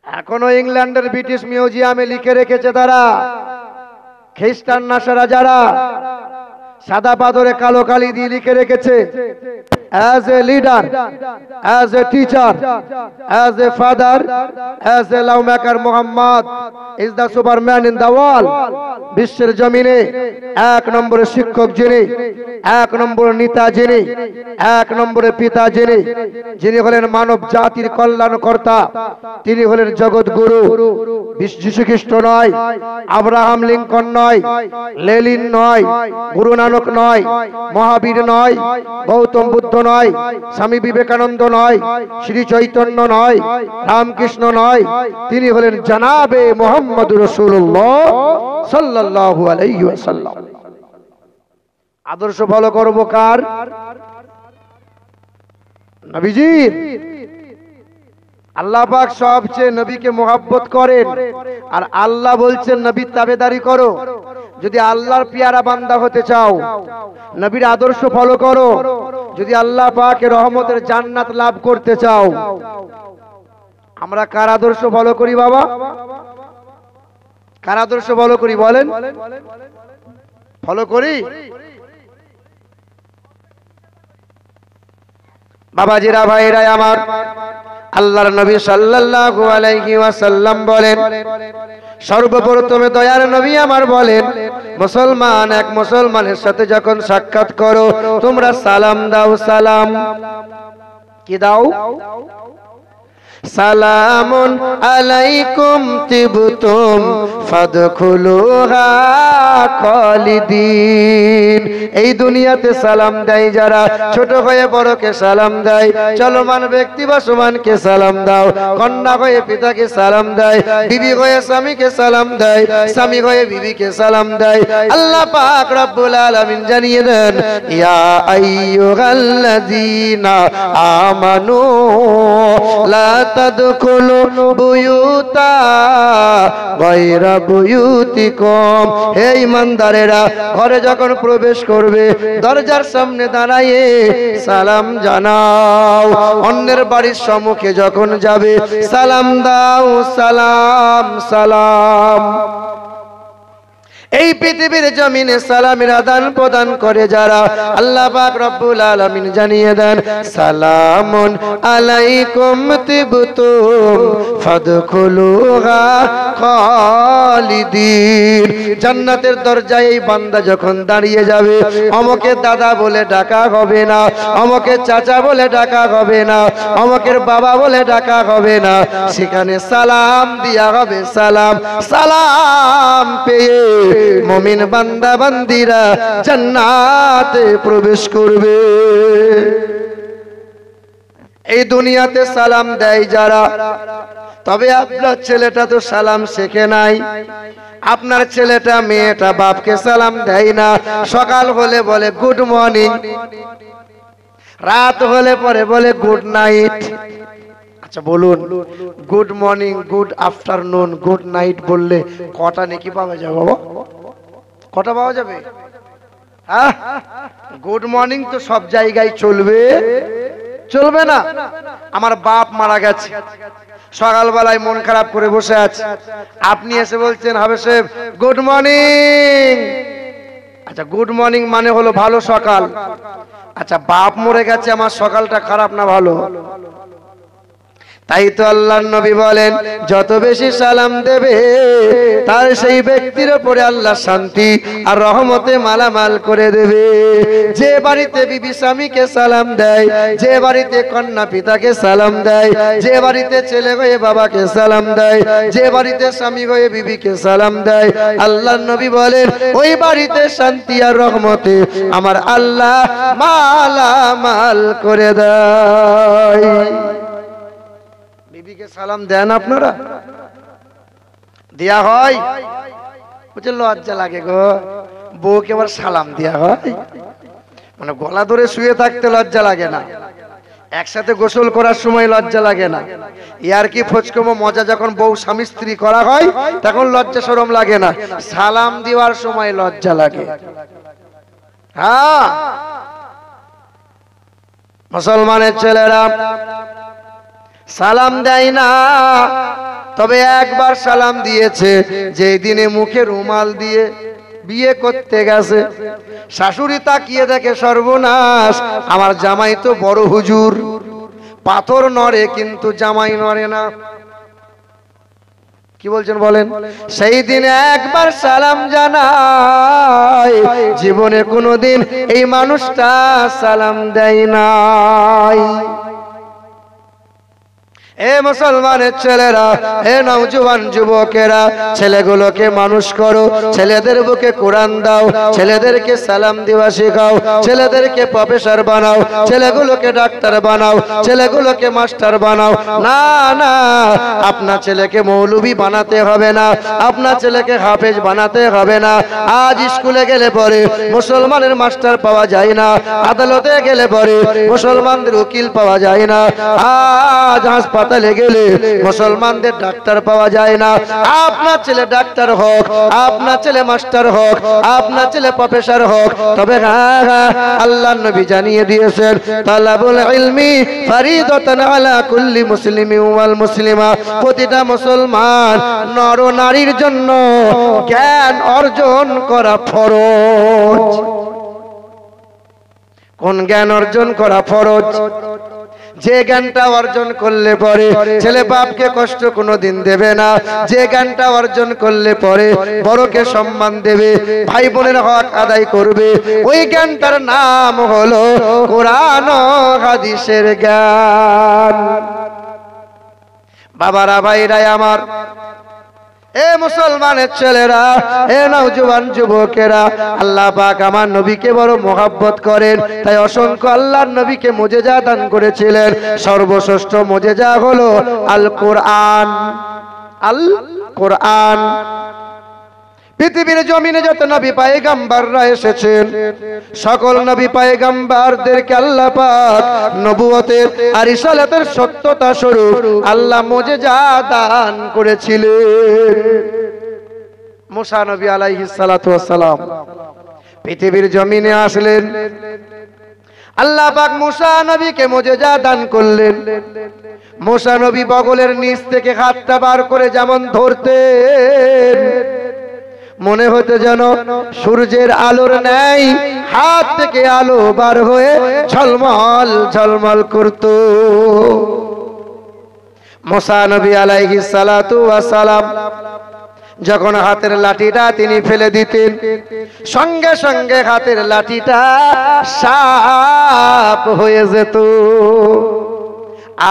Speaker 1: এখনো ইংল্যান্ডের ব্রিটিশ মিউজিয়ামে লিখে রেখেছে তারা, খ্রিস্টান নাসারা যারা, সাদা পাথরে কালো কালি দিয়ে লিখে রেখেছে, as a leader, as a teacher, as a father, as a lawmaker, Muhammad is the superman in the world. বিশ্বের জমিনে এক নম্বরের শিক্ষক যিনি, এক নম্বরের নেতা যিনি, এক নম্বরের পিতা যিনি, যিনি হলেন মানব জাতির কল্যাণকর্তা, তিনি হলেন জগৎ গুরু। যীশু খ্রিস্ট নয়, আব্রাহাম লিঙ্কন নয়, লেনিন নয়, গুরু নানক নয়, মহাবীর নয়, গৌতম বুদ্ধ নয়, স্বামী বিবেকানন্দ নয়, শ্রী চৈতন্য নয়, রামকৃষ্ণ নয়, তিনি হলেন জনাবে মুহাম্মদুর রাসূলুল্লাহ সাল্লাল্লাহু আলাইহি ওয়াসাল্লাম। আদর্শ ফলো করব কার? নবীজির। আল্লাহ পাক সবচেয়ে নবীকে মোহাব্বত করেন, আর আল্লাহ বলছেন নবীর তাবেদারি করো। যদি আল্লাহর পেয়ারা বান্দা হতে চাও, নবীর আদর্শ ফলো করো, যদি আল্লাহ পাকের রহমতের জান্নাত লাভ করতে চাও, আমরা কার আদর্শ ফলো করি বাবা? কার আদর্শ ফলো করি বলেন? ফলো করি বাবাজিরা, ভাইরা আমার, আল্লাহর নবী সাল্লাল্লাহু আলাইহি ওয়াসাল্লাম বলেন, সর্বপ্রথমে দয়ার নবী আমার বলেন, মুসলমান এক মুসলমানের সাথে যখন সাক্ষাৎ করো তোমরা সালাম দাও। সালাম কি দাও? সালামুন আলাইকুম তিবতুম ফাদখুলুহা খালিদিন। এই দুনিয়াতে সালাম দেয় যারা, ছোট হয়ে বড়কে সালাম দেয়, চলমান ব্যক্তি বা সমানকে সালাম দাও, কন্যা হয়ে পিতাকে সালাম দেয়, বিবি হয়ে স্বামীকে সালাম দেয়, স্বামী হয়ে বিবিকে সালাম দেয়। আল্লাহ পাক রব্বুল আলামিন জানিয়ে দেন, ইয়া আইয়ুহাল্লাযীনা আমানু লা তাদখুলু বুয়ুতা গায়রা বুয়ুতিকুম। হে ঈমানদারেরা, ঘরে যখন প্রবেশ করবে দরজার সামনে দাঁড়িয়ে সালাম জানাও। অন্যের বাড়ির সম্মুখে যখন যাবে সালাম দাও। সালাম সালাম। এই পৃথিবীর জমিনে সালামের আদান প্রদান করে যারা, আল্লাহ পাক রব্বুল আলামিন জানিয়ে দেন, সালামুন আলাইকুম তিবতুম ফাদখুলুহা খালিদিন। জান্নাতের দরজায় এই বান্দা যখন দাঁড়িয়ে যাবে, আমাকে দাদা বলে ডাকা হবে না, আমাকে চাচা বলে ডাকা হবে না, আমাকে বাবা বলে ডাকা হবে না, সেখানে সালাম দিয়া হবে। সালাম সালাম পেয়ে মুমিন বান্দা বান্দিরা জান্নাতে প্রবেশ করবে। এই দুনিয়াতে সালাম দেয় যারা, তবে আপনার ছেলেটা তো সালাম শেখে নাই, আপনার ছেলেটা মেয়েটা বাপকে সালাম দেয় না। সকাল হলে বলে গুড মর্নিং, রাত হলে পরে বলে গুড নাইট। আচ্ছা বলুন, good morning, good afternoon, good night বললে কটা নেকি পাওয়া যাবে বাবা? কটা পাওয়া যাবে? হ্যাঁ, গুড মর্নিং তো সব জায়গায় চলবে? চলবে না। আমার বাপ মারা গেছে, সকালবেলায় মন খারাপ করে বসে আছে, আপনি এসে বলছেন হাবে সাহেব গুড মর্নিং। আচ্ছা, গুড মর্নিং মানে হলো ভালো সকাল। আচ্ছা, বাপ মরে গেছে, আমার সকালটা খারাপ না ভালো? তাই তো আল্লাহর নবী বলেন, যত বেশি সালাম দেবে তার সেই ব্যক্তির উপরে আল্লাহ শান্তি আর রহমতে মালামাল করে দেবে। যে বাড়িতে বিবি স্বামীকে সালাম দেয়, যে বাড়িতে কন্যা পিতাকে সালাম দেয়, যে বাড়িতে ছেলে হয়ে বাবাকে সালাম দেয়, যে বাড়িতে স্বামী হয়ে বিবিকে সালাম দেয়, আল্লাহর নবী বলেন ওই বাড়িতে শান্তি আর রহমতে আমার আল্লাহ মালামাল করে দেয়। বিবিকে সালাম দেন আপনারা? দেয়া হয়? বুঝে লজ্জা লাগে গো, বউকে আবার সালাম দেয়া হয়? মানে গলা ধরে শুয়ে থাকতে লজ্জা লাগে না, একসাথে গোসল করার সময় লজ্জা লাগে না, ইয়ার কি ফচকমো মজা যখন বউ স্বামী স্ত্রী করা হয় তখন লজ্জা শরম লাগে না, সালাম দেওয়ার সময় লজ্জা লাগে। হ্যাঁ, মুসলমানের ছেলেরা সালাম দেয় না, তবে একবার সালাম দিয়েছে, যেই দিনে মুখে রুমাল দিয়ে বিয়ে করতে গেছে। শাশুড়ি তাকিয়ে দেখে সর্বনাশ, আমার জামাই তো বড় হুজুর, পাথর নড়ে কিন্তু জামাই নড়ে না। কি বলছেন বলেন? সেই দিন একবার সালাম জানাই, জীবনে কোনোদিন এই মানুষটা সালাম দেয় নাই। এ মুসলমানের ছেলেরা, হে নওজোয়ান যুবকেরা, ছেলেগুলোকে মানুষ করো, ছেলেদের বুকে কোরআন দাও, ছেলেদেরকে সালাম দেওয়া শেখাও, ছেলেদেরকে প্রফেসর বানাও, ছেলেগুলোকে ডাক্তার বানাও, ছেলেগুলোকে মাস্টার বানাও। না না, আপনার ছেলেকে মৌলবি বানাতে হবে না, আপনার ছেলেকে হাফেজ বানাতে হবে না। আজ স্কুলে গেলে পরে মুসলমানের মাস্টার পাওয়া যায় না, আদালতে গেলে পরে মুসলমানদের উকিল পাওয়া যায় না, আজ হাসপাতাল হাসপাতালে গেলে মুসলমানদের ডাক্তার পাওয়া যায় না। আপনার ছেলে ডাক্তার হোক, আপনার ছেলে মাস্টার হোক, আপনার ছেলে প্রফেসর হোক, তবে আল্লাহর নবী জানিয়ে দিয়েছেন তালাবুল ইলমি ফরিদাতুন আলা কুল্লি মুসলিমিন ওয়াল মুসলিমা, প্রতিটা মুসলমান নর নারীর জন্য জ্ঞান অর্জন করা ফরজ। কোন জ্ঞান অর্জন করা ফরজ? যে জ্ঞানটা অর্জন করলে পরে ছেলে বাপকে কষ্ট কোনোদিন দেবে না, যে জ্ঞানটা অর্জন করলে পরে বড়কে সম্মান দেবে, ভাই বোনের হক আদায় করবে, ওই জ্ঞানটার নাম হলো কোরআন ও হাদিসের জ্ঞান। বাবারা, ভাইরা আমার, এ মুসলমানের ছেলেরা, এ নওজোয়ান যুবকেরা, আল্লাহ পাক আমার নবীকে বড় মোহাব্বত করেন, তাই অসংখ্য আল্লাহর নবীকে মুজিজা দান করেছিলেন। সর্বশ্রেষ্ঠ মুজিজা হলো আল কোরআন। আল কোরআন। পৃথিবীর জমিনে যত নবী পয়গম্বররা এসেছেন, সকল নবী পয়গম্বরদেরকে আল্লাহ পাক নবুয়তের আর রিসালাতের সত্যতা স্বরূপ আল্লাহ মুজিজা দান করেছিলেন। মুসা নবী আলাইহিস সালাতু ওয়াস সালাম পৃথিবীর জমিনে আসলেন, আল্লাহ পাক মুসা নবীকে মুজিজা দান করলেন। মুসা নবী বগলের নিচ থেকে হাতটা বার করে যেমন ধরতেন, মনে হতো যেন সূর্যের আলোর ন্যায় হাত থেকে আলো বার হয়ে ঝলমল ঝলমল করত। মুসা নবী আলাইহিস সালাতু ওয়াস সালাম যখন হাতের লাঠিটা তিনি ফেলে দিতেন, সঙ্গে সঙ্গে হাতের লাঠিটা সাপ হয়ে যেত।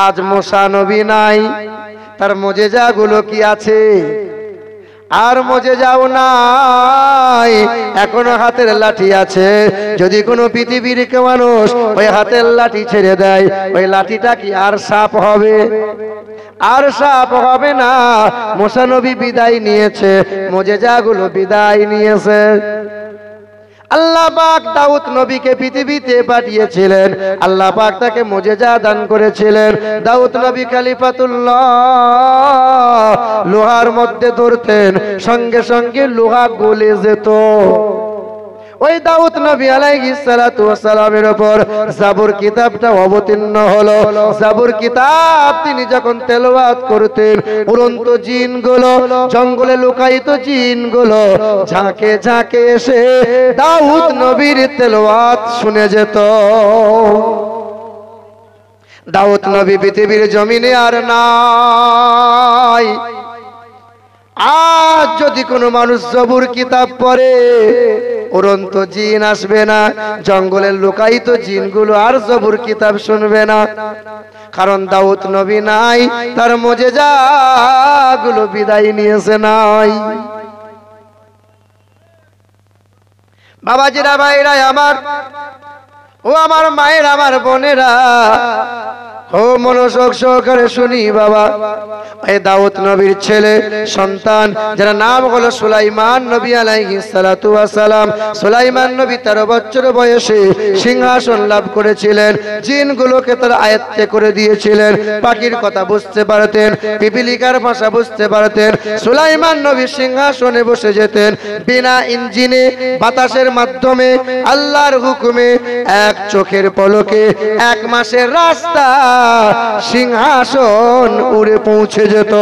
Speaker 1: আজ মুসা নবী নাই, তার মুজিজাগুলো কি আছে? আর মুজিজাও নাই, এখনো হাতের লাঠি আছে। যদি কোনো পৃথিবীর কেউ মানুষ ওই হাতের লাঠি ছেড়ে দেয়, ওই লাঠিটা কি আর সাপ হবে? আর সাপ হবে না। মুসা নবী বিদায় নিয়েছে, মুজিজাগুলো বিদায় নিয়েছে। আল্লাহ পাক দাউদ নবীকে পৃথিবীতে পাঠিয়েছিলেন, আল্লাহ পাক তাকে মুজিজা দান করেছিলেন। দাউদ নবী খলিফাতুল্লাহ, লোহার মধ্যে ধরতেন, সঙ্গে সঙ্গে লোহা গলে যেত। ওই দাউদ নবী আলাইহিস সালাতু ওয়াস সালামের উপর জাবুর কিতাবটা অবতীর্ণ হলো। জাবুর কিতাব তিনি যখন তেলাওয়াত করতেন, উড়ন্ত জিনগুলো, জঙ্গলে লুকায়িত জিনগুলো ঝাঁকে ঝাঁকে এসে দাউদ নবীর তেলাওয়াত শুনে যেত। দাউদ নবী পৃথিবীর জমিনে আর নাই। আজ যদি কোনো মানুষ জাবুর কিতাব পড়ে, উড়ন্ত জিন আসবে না, জঙ্গলের লুকায়িত জিনগুলো আর জাবুর কিতাব শুনবে না। কারণ দাউদ নবী নাই, তার মুজিজাগুলো বিদায় নিয়েছে নাই। বাবাজিরা, ভাইরা আমার, ও আমার মায়ের, আমার বোনেরা, ও মনোযোগ সহকারে শুনি বাবা। এই দাউদ নবীর ছেলে সন্তান, যার নাম হলো সুলাইমান নবী আলাইহিস সালাতু ওয়াস সালাম। সুলাইমান নবী 13 বছর বয়সে সিংহাসন লাভ করেছিলেন। জিনগুলোকে তার আয়ত্তে করে দিয়েছিলেন। পাখির কথা বুঝতে পারতেন, পিপিলিকার ভাষা বুঝতে পারতেন। সুলাইমান নবী সিংহাসনে বসে যেতেন বিনা ইঞ্জিনে, বাতাসের মাধ্যমে, আল্লাহর হুকুমে, এক চোখের পলকে 1 মাসের রাস্তা সিংহাসন উড়ে পৌঁছে যেত।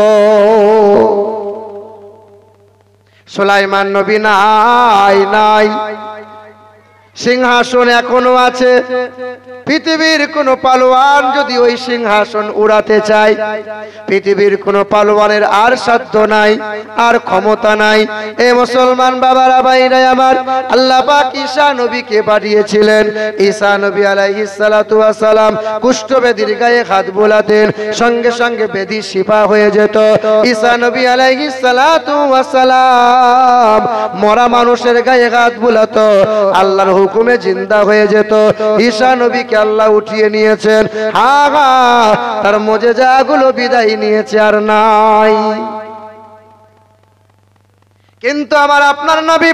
Speaker 1: সুলাইমান নবী নাই, সিংহাসন এখনো আছে। পৃথিবীর কোন পালোয়ান যদি ওই সিংহাসন উড়াতে চায়, পৃথিবীর কোন পালোয়ানের আর সাধ্য নাই, আর ক্ষমতা নাই। এ মুসলমান বাবারা, ভাইরা আমার, আল্লাহ পাক ঈসা নবীকে পাঠিয়েছিলেন। ঈসা নবী আলাইহিস সালাতু ওয়াস সালাম কুষ্ঠ বেদির গায়ে হাত বোলাতেন, সঙ্গে সঙ্গে বেদি শিফা হয়ে যেত। ঈসা নবী আলাইহিস সালাতু ওয়াস সালাম মরা মানুষের গায়ে হাত বোলাতো, আল্লাহর হুকুমে জিন্দা হয়ে যেত। ঈসা নবীকে আল্লাহ উঠিয়ে নিয়েছেন। তার মুজিজাগুলো বিদায় নিয়েছে, আর নাই। কিন্তু আমার আপনার নবী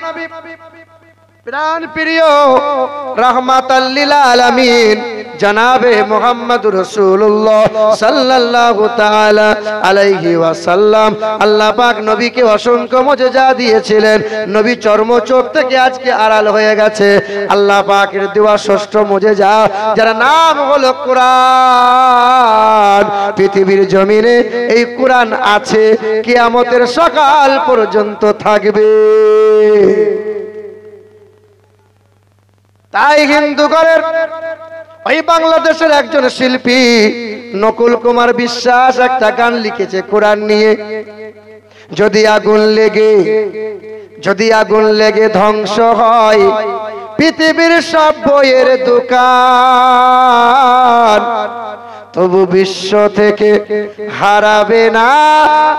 Speaker 1: প্রাণ প্রিয় রাহমাতাল লিল আলামিন জনাবে মুহাম্মদুর রাসূলুল্লাহ সাল্লাল্লাহু তাআলা আলাইহি ওয়াসাল্লাম। আল্লাহ পাক নবীকে অসংখ্য মুজিজা দিয়েছিলেন। নবী চর্মচোখ থেকে আজকে আড়াল হয়ে গেছে। আল্লাহ পাকের দেওয়া ষষ্ঠ মুজিজা যার নাম হলো কোরআন। পৃথিবীর জমিনে এই কোরআন আছে, কিয়ামতের সকাল পর্যন্ত থাকবে। তাই হিন্দু ঘরের ওই বাংলাদেশের একজন শিল্পী নকুল কুমার বিশ্বাস একটা গান লিখেছে কোরআন নিয়ে। যদি আগুন লেগে ধ্বংস হয় পৃথিবীর সব বইয়ের দোকান, তবু বিশ্ব থেকে হারাবে না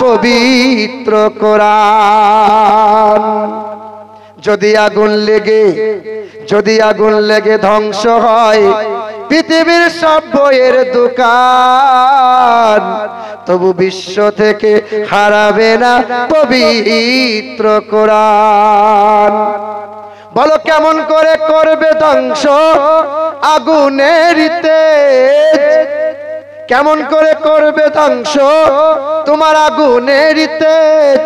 Speaker 1: পবিত্র কোরআন। যদি আগুন লেগে ধ্বংস হয় পৃথিবীর সব বইয়ের দোকান, তবু বিশ্ব থেকে হারাবে না পবিত্র কোরআন। বলো কেমন করে করবে ধ্বংস আগুনের তেজ? কেমন করে করবে ধ্বংস তোমার আগুনের তেজ?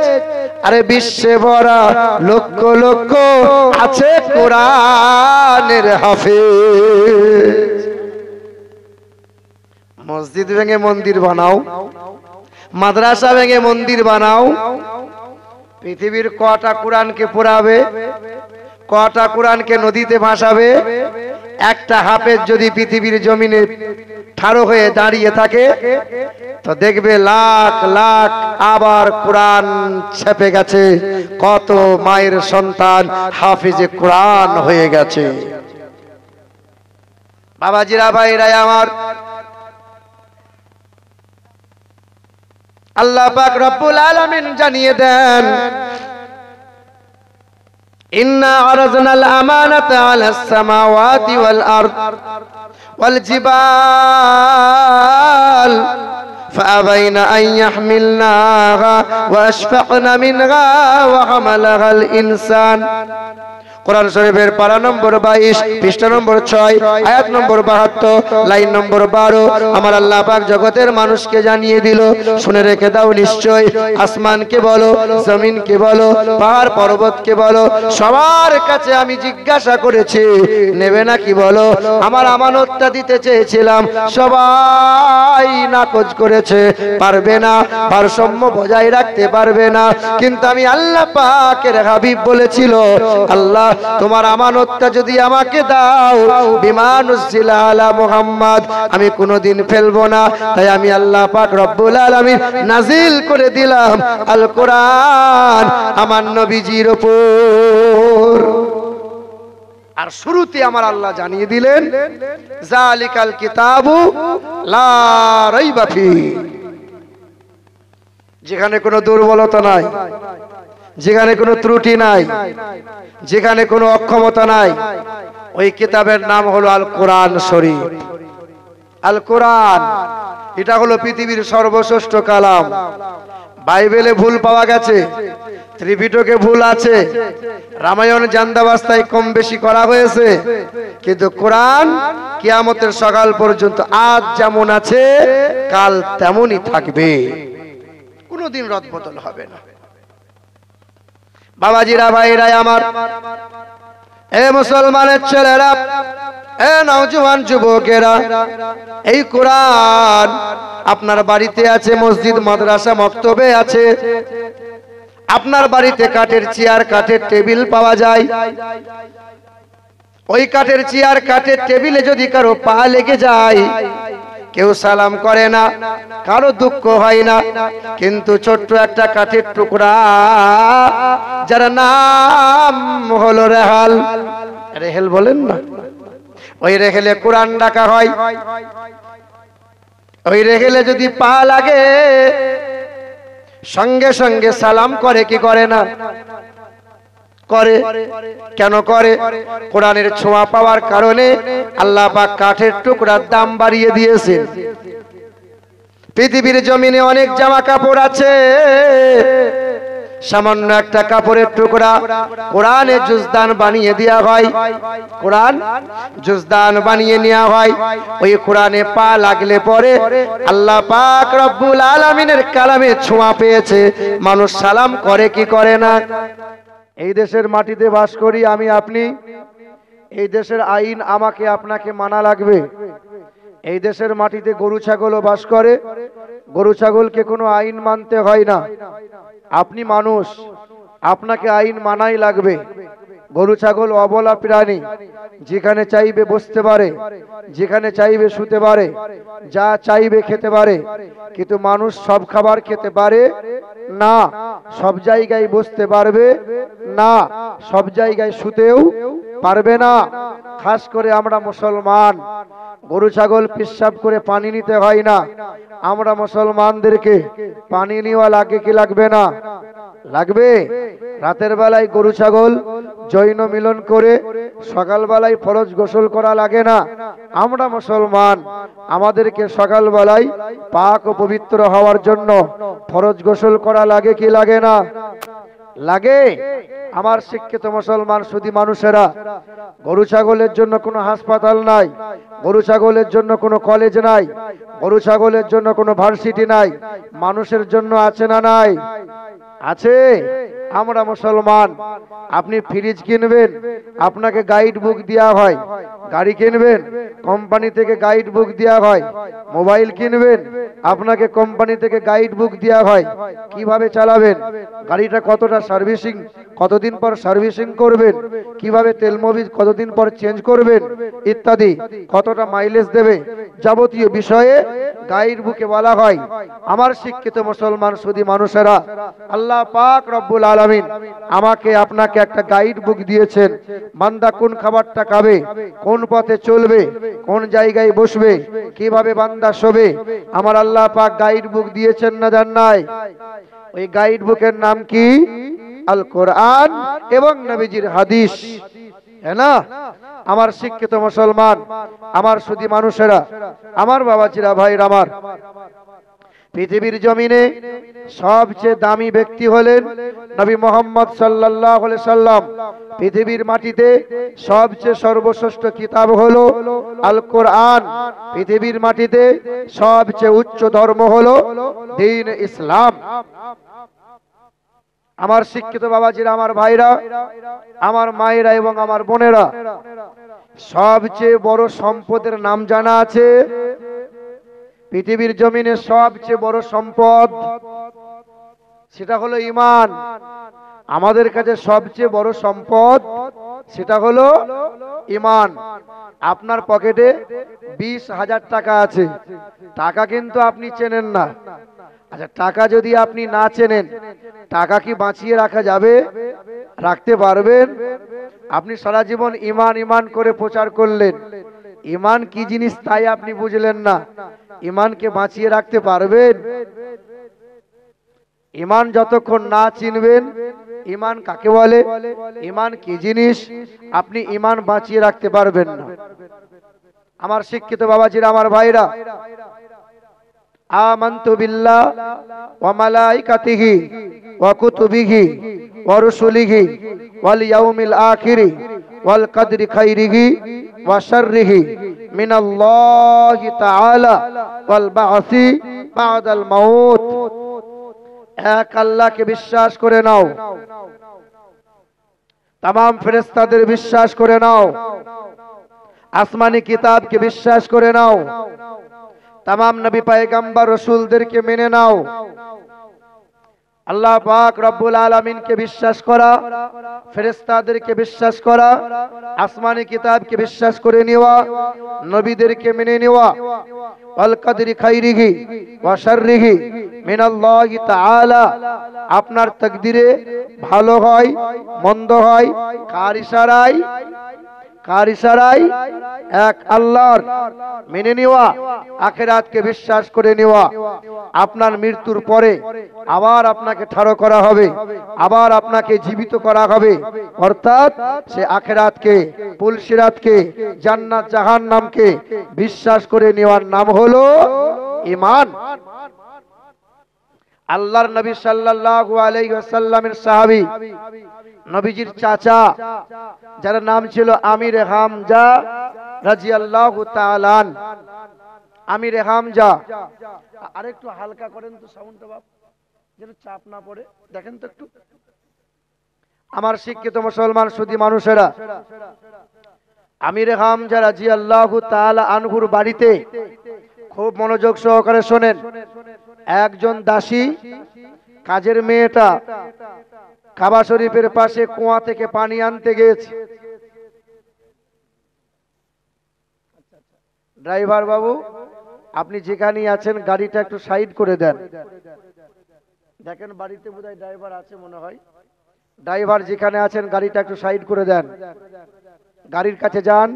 Speaker 1: আরে বিশ্বে ভরা লক্ষ লক্ষ আছে কোরআনের হাফেজ। মসজিদ ভেঙে মন্দির বানাও, মাদ্রাসা ভেঙে মন্দির বানাও, পৃথিবীর কটা কোরআনকে পোড়াবে, কটা কোরআনকে নদীতে ভাসাবে? একটা হাফেজ যদি পৃথিবীর জমিনে ঠাড়ো হয়ে দাঁড়িয়ে থাকে তো দেখবে লাখ লাখ আবার কোরআন ছেপে গেছে, কত মায়ের সন্তান হাফিজে কোরআন হয়ে গেছে। বাবাজিরা ভাইরা আমার, আল্লাহ পাক রব্বুল আলামিন জানিয়ে দেন, ইন্না আরাজনাল আমানাতা আলাস সামাওয়াতি ওয়াল আরদ ওয়াল জিবাল ফাআবাইনা আন ইয়াহমিলনাহা ওয়া আশফাকনা মিনহা ওয়া হামালাহাল ইনসান। কোরআন শরীফের পারা নম্বর 22, পৃষ্ঠা নম্বর 6, আয়াত নম্বর 72, লাইন নম্বর 12। আমার আল্লাহ পাক জগতের মানুষকে জানিয়ে দিল, শুনে রেখে দাও নিশ্চয়। আসমানকে বলো, জমিনকে বলো, পাহাড় পর্বতকে বলো, সবার কাছে আমি জিজ্ঞাসা করেছি, নেবে নাকি বলো? আমার আমানতটা দিতে চেয়েছিলাম, সবাই নাকচ করেছে, পারবে না, ভারসাম্য বজায় রাখতে পারবে না। কিন্তু আমি আল্লাহ পাকের হাবিব বলেছিল, আল্লাহ তোমার আমানতটা যদি আমাকে দাও, বিমানুজ্জিলা আলা মুহাম্মদ, আমি কোনোদিন ফেলবো না। তাই আমি আল্লাহ পাক রব্বুল আলামিন নাজিল করে দিলাম আল কোরআন আমার নবীজির উপর। আর শুরুতে আমার আল্লাহ জানিয়ে দিলেন, জালিকাল কিতাবু লা রাইবা ফি, যেখানে কোনো দুর্বলতা নাই, যেখানে কোনো ত্রুটি নাই, যেখানে কোনো অক্ষমতা নাই, ওই কিতাবের নাম হলো আল কোরআন শরীফ। আল কোরআন এটা হলো পৃথিবীর সর্বশ্রেষ্ঠ কালাম। বাইবেলে ভুল পাওয়া গেছে, ত্রিপিটকে ভুল আছে, রামায়ণ জান্দাবাস্তায় কম বেশি করা হয়েছে, কিন্তু কোরআন কিয়ামতের সকাল পর্যন্ত আজ যেমন আছে কাল তেমনই থাকবে, কোনোদিন রদবদল হবে না। বাবাজিরা ভাইরা আমার, এ মুসলমানের ছেলেরা, এ নওজোয়ান যুবকেরা, এই কোরআন আপনার বাড়িতে আছে, মসজিদ মাদ্রাসা মক্তবে আছে, আপনার বাড়িতে কাঠের চেয়ার কাঠের টেবিল পাওয়া যায়। ওই কাঠের চেয়ার কাঠের টেবিলে যদি কারো পা লেগে যায়, কেউ সালাম করে না, কারো দুঃখ হয় না, কিন্তু ছোট্ট একটা কাঠের টুকরা যার নাম হলো রেহাল, রেহেল বলেন না, ওই রেহেলে কোরআন রাখা হয়। ওই রেহেলে যদি পা লাগে সঙ্গে সঙ্গে সালাম করে কি করে না? করে। কেন করে? কোরআনের ছোঁয়া পাওয়ার কারণে আল্লাহ পাক কাঠের টুকরার দাম বাড়িয়ে দিয়েছেন। পৃথিবীর জমিনে অনেক জামা কাপড় আছে, সামান্য একটা কাপড়ের টুকরা কোরআনে জুজদান বানিয়ে দেওয়া হয়, কোরআন জুজদান বানিয়ে নেওয়া হয়। ওই কোরআনে পা লাগলে পরে আল্লাহ পাক রব্বুল আলামিনের কালামে ছোঁয়া পেয়েছে, মানুষ সালাম করে কি করে না? এই দেশের মাটিতে বাস করি আমি আপনি, এই দেশের আইন আমাকে আপনাকে মানা লাগবে। এই দেশের মাটিতে গরু ছাগলও বাস করে, গরু ছাগলকে কোনো আইন মানতে হয় না। আপনি মানুষ, আপনাকে আইন মানাই লাগবে। গরু ছাগল অবলা প্রাণী, যেখানে চাইবে বসতে পারে, যেখানে চাইবে শুতে পারে, যা চাইবে খেতে পারে। কিন্তু মানুষ সব খাবার খেতে পারে না, সব জায়গায় বসতে পারবে না, সব জায়গায় শুতেও পারবে না। খাস করে আমরা মুসলমান, গরু ছাগল পেশাব করে পানি নিতে হয় না, আমরা মুসলমানদেরকে পানি নেওয়া লাগে কি লাগবে না? লাগবে। রাতের বেলায় গরু ছাগল জৈন মিলন করে সকাল বেলায় ফরজ গোসল করা লাগে না। আমরা মুসলমান, আমাদেরকে সকাল বেলায় পাক ও পবিত্র হওয়ার জন্য ফরজ গোসল করা লাগে কি লাগে না? লাগে। আমার শিক্ষিত মুসলমান শুধু মানুষেরা, গরু ছাগলের জন্য কোনো হাসপাতাল নাই, গরু ছাগলের জন্য কোনো কলেজ নাই, গরু ছাগলের জন্য কোনো ভার্সিটি নাই, মানুষের জন্য আছে না নাই? আছে। আমরা মুসলমান। আপনি ফ্রিজ কিনবেন, আপনাকে গাইড বুক দেওয়া হয়। গাড়ি কিনবেন, কোম্পানি থেকে গাইড বুক দেওয়া হয়। মোবাইল কিনবেন, আপনাকে কোম্পানি থেকে গাইড বুক দেওয়া হয় কিভাবে চালাবেন, গাড়িটা কতটা সার্ভিসিং, কতদিন পর সার্ভিসিং করবেন, কিভাবে তেল মবিল কতদিন পর চেঞ্জ করবেন ইত্যাদি, কতটা মাইলেজ দেবে, যাবতীয় বিষয়ে গাইড বুকে বলা হয়। আমার শিক্ষিত মুসলমান শুধু মানুষেরা, আল্লাহ পাক রব্বুল আলামিন আমাকে আপনাকে একটা গাইড বুক দিয়েছেন। বান্দা কোন খাবারটা খাবে, কোন পথে চলবে, কোন জায়গায় বসবে, কিভাবে বান্দা শোবে, আমার আল্লাহ পাক গাইড বুক দিয়েছেন না দেন নাই? ওই গাইড বুকের নাম কি? আল কোরআন এবং নবীজির হাদিস, হ্যাঁ না? আমার শিক্ষিত মুসলমান, আমার শুধু মানুষেরা, আমার বাবাজিরা, ভাইরা আমার, পৃথিবীর জমিনে সবচেয়ে দামি ব্যক্তি হলেন নবী মুহাম্মদ সাল্লাল্লাহু আলাইহি সাল্লাম। পৃথিবীর মাটিতে সবচেয়ে সর্বশ্রেষ্ঠ কিতাব হলো আল কোরআন। পৃথিবীর মাটিতে সবচেয়ে উচ্চ ধর্ম হলো দ্বীন ইসলাম। আমার শিক্ষিত বাবাজিরা, আমার ভাইরা, আমার মায়েরা এবং আমার বোনেরা, সবচেয়ে বড় সম্পদের নাম জানা আছে? পৃথিবীর জমিনে সবচেয়ে বড় সম্পদ সেটা হলো ঈমান। আমাদের কাছে সবচেয়ে বড় সম্পদ সেটা হলো ঈমান। আপনার পকেটে 20,000 টাকা আছে, টাকা কিন্তু আপনি চেনেন না। আচ্ছা, টাকা যদি আপনি না চেনেন, টাকা কি বাঁচিয়ে রাখা যাবে? রাখতে পারবেন? আপনি সারা জীবন ঈমান ঈমান করে প্রচার করলেন, ঈমান কি জিনিস তাই আপনি বুঝলেন না। ঈমানকে বাঁচিয়ে রাখতে পারবেন? ঈমান যতক্ষণ না চিনবেন, ঈমান কাকে বলে, ঈমান কি জিনিস, আপনি ঈমান বাঁচিয়ে রাখতে পারবেন না। আমার শিক্ষিত বাবাজিরা, আমার ভাইরা, আমানতু বিল্লাহ ওয়া মালাইকাতিহি ওয়া কুতুবিহি ওয়া রুসুলিহি ওয়াল ইয়াউমিল আখির ওয়াল কদরি খাইরিহি ওয়া শাররিহি মিনাল্লাহি তাআলা ওয়াল বা'সি বা'দাল মাউত। এক আল্লাহকে বিশ্বাস করে নাও, तमाम ফেরেশতাদের বিশ্বাস করে নাও, আসমানি কিতাবকে বিশ্বাস করে নাও, तमाम नबी पैगंबर रसूलদেরকে মেনে নাও। আল্লাহ পাক রব্বুল আলামিনকে বিশ্বাস করা, ফেরেশতাদেরকে বিশ্বাস করা, আসমানি কিতাবকে বিশ্বাস করে নেওয়া, নবীদেরকে মেনে নেওয়া, আল কদরি খাইরিহি ওয়া শাররিহি মিনাল্লাহি তাআলা। আপনার তাকদীরে ভালো হয় মন্দ হয় কার ইশারায়? কার ইশারায়? এক আল্লাহর। মেনে নেওয়া, আখিরাতকে বিশ্বাস করে নেওয়া। আপনার মৃত্যুর পরে আবার আপনাকে ঠাড়ো করা হবে, আবার আপনাকে জীবিত করা হবে, অর্থাৎ সে আখিরাতকে, পুলসিরাতকে, জান্নাত জাহান্নামকে বিশ্বাস করে নেওয়ার নাম হলো ঈমান। আল্লাহর নবী সাল্লাল্লাহু আলাইহি ওয়াসাল্লামের সাহাবী, নবীজির চাচা, যার নাম ছিল আমির হামজা রাদিয়াল্লাহু তাআলা। আমির হামজা, আরেকটু হালকা করেন তো সাউন্ডটা বাপ, যেন চাপ না পড়ে, দেখেন তো একটু। আমার শিক্ষিত মুসলমান সুধী মানুষেরা, আমির হামজা রাদিয়াল্লাহু তাআলা আনহুর বাড়িতে খুব মনোযোগ সহকারে শোনেন, একজন দাসী কাজের মেয়েটা কাবা শরীফের পাশে কুয়া থেকে পানি আনতে গেছে। ড্রাইভার বাবু, আপনি যেখানেই আছেন গাড়িটা একটু সাইড করে দেন। দেখেন বাড়িতে বোধহয় ড্রাইভার আছে মনে হয়, ড্রাইভার যেখানে আছেন গাড়িটা একটু সাইড করে দেন। গাড়ির কাছে যান,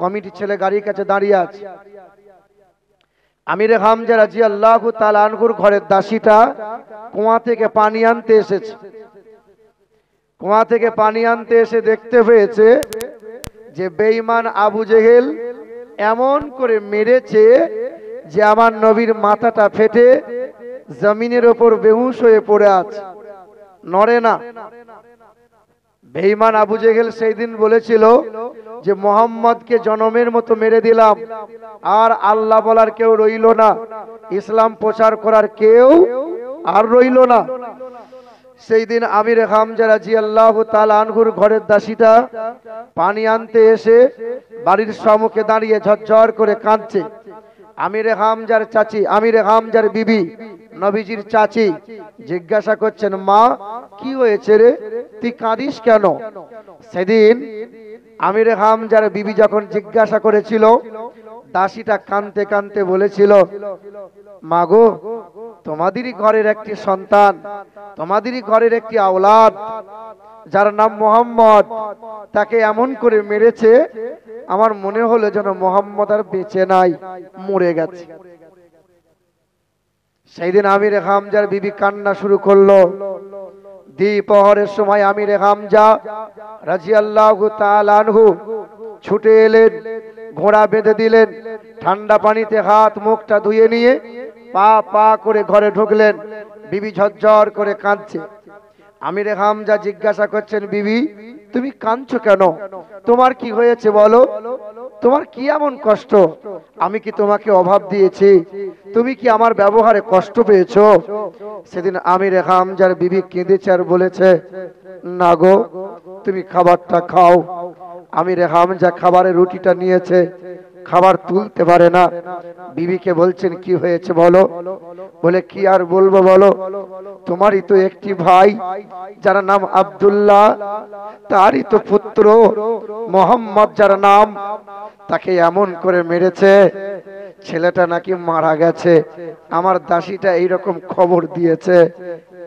Speaker 1: কমিটির ছেলে গাড়ির কাছে দাঁড়িয়ে আছে। আমির হামজা রাদিয়াল্লাহু তাআলা আনহুর ঘরের দাসীটা কুয়া থেকে পানি আনতে এসেছে। কুয়া থেকে পানি আনতে এসে দেখতে পেয়েছে যে বেঈমান আবু জেহেল এমন করে মেরেছে যে আমার নবীর মাথাটা ফেটে জমিনের উপর বেহুশ হয়ে পড়ে আছে, নড়ে না। বেঈমান আবু জেহেল সেই দিন বলেছিল যে মোহাম্মদকে জনমের মতো মেরে দিলাম, আর আল্লাহ বলার কেউ রইল না, ইসলাম প্রচার করার কেউ আর রইল না। সেই দিন আমির হামজা রাদিয়াল্লাহু তাআলা আনহুর ঘরের দাসীটা পানি আনতে এসে বাড়ির সম্মুখে দাঁড়িয়ে ঝরঝর করে কাঁদছে। আমির হামজার চাচি, আমির হামজার বিবি, নবীজির চাচি জিজ্ঞাসা করছেন, মা কি হয়েছে রে, তুই কাঁদিস কেন? সেদিন আমির হামজার বিবি যখন জিজ্ঞাসা করেছিল, দাসীটা কাঁদতে কাঁদতে বলেছিল, মা গো, তোমাদেরই ঘরের একটি সন্তান, তোমাদেরই ঘরের একটি আওলাদ, যার নাম মোহাম্মদ, তাকে এমন করে মেরেছে, আমার মনে হলো যেন মোহাম্মদ আর বেঁচে নাই, মরে গেছে। সেই দিন আমির হামজার বিবি কান্না শুরু করলো। দ্বিপ্রহরের সময় আমির হামজা রাদিয়াল্লাহু তাআলা আনহু ছুটে এলেন, ঘোড়া বেঁধে দিলেন, ঠান্ডা পানিতে হাত মুখটা ধুয়ে নিয়ে পা পা করে ঘরে ঢুকলেন। বিবি ঝরঝর করে কাঁদছে। আমির হামজা জিজ্ঞাসা করছেন, বিবি তুমি কাঁদছো কেন? তোমার কি হয়েছে বলো, তোমার কি এমন কষ্ট? আমি কি তোমাকে অভাব দিয়েছি? তুমি কি আমার ব্যবহারে কষ্ট পেয়েছো? সেদিন আমির হামজার বিবি কেঁদেছে আর বলেছে, না গো, তুমি খাবারটা খাও। আমির হামজা খাবারের রুটিটা নিয়েছে, খাবার তুলতে পারে না। বিবিকে বলছেন, কি হয়েছে বলো? বলে, কি আর বলবো বলো, তোমারই তো একটি ভাই, যার নাম আব্দুল্লাহ, তারই তো পুত্র মোহাম্মদ যার নাম, তাকে এমন করে মেরেছে, ছেলেটা নাকি মারা গেছে। আমার দাসীটা এইরকম খবর দিয়েছে।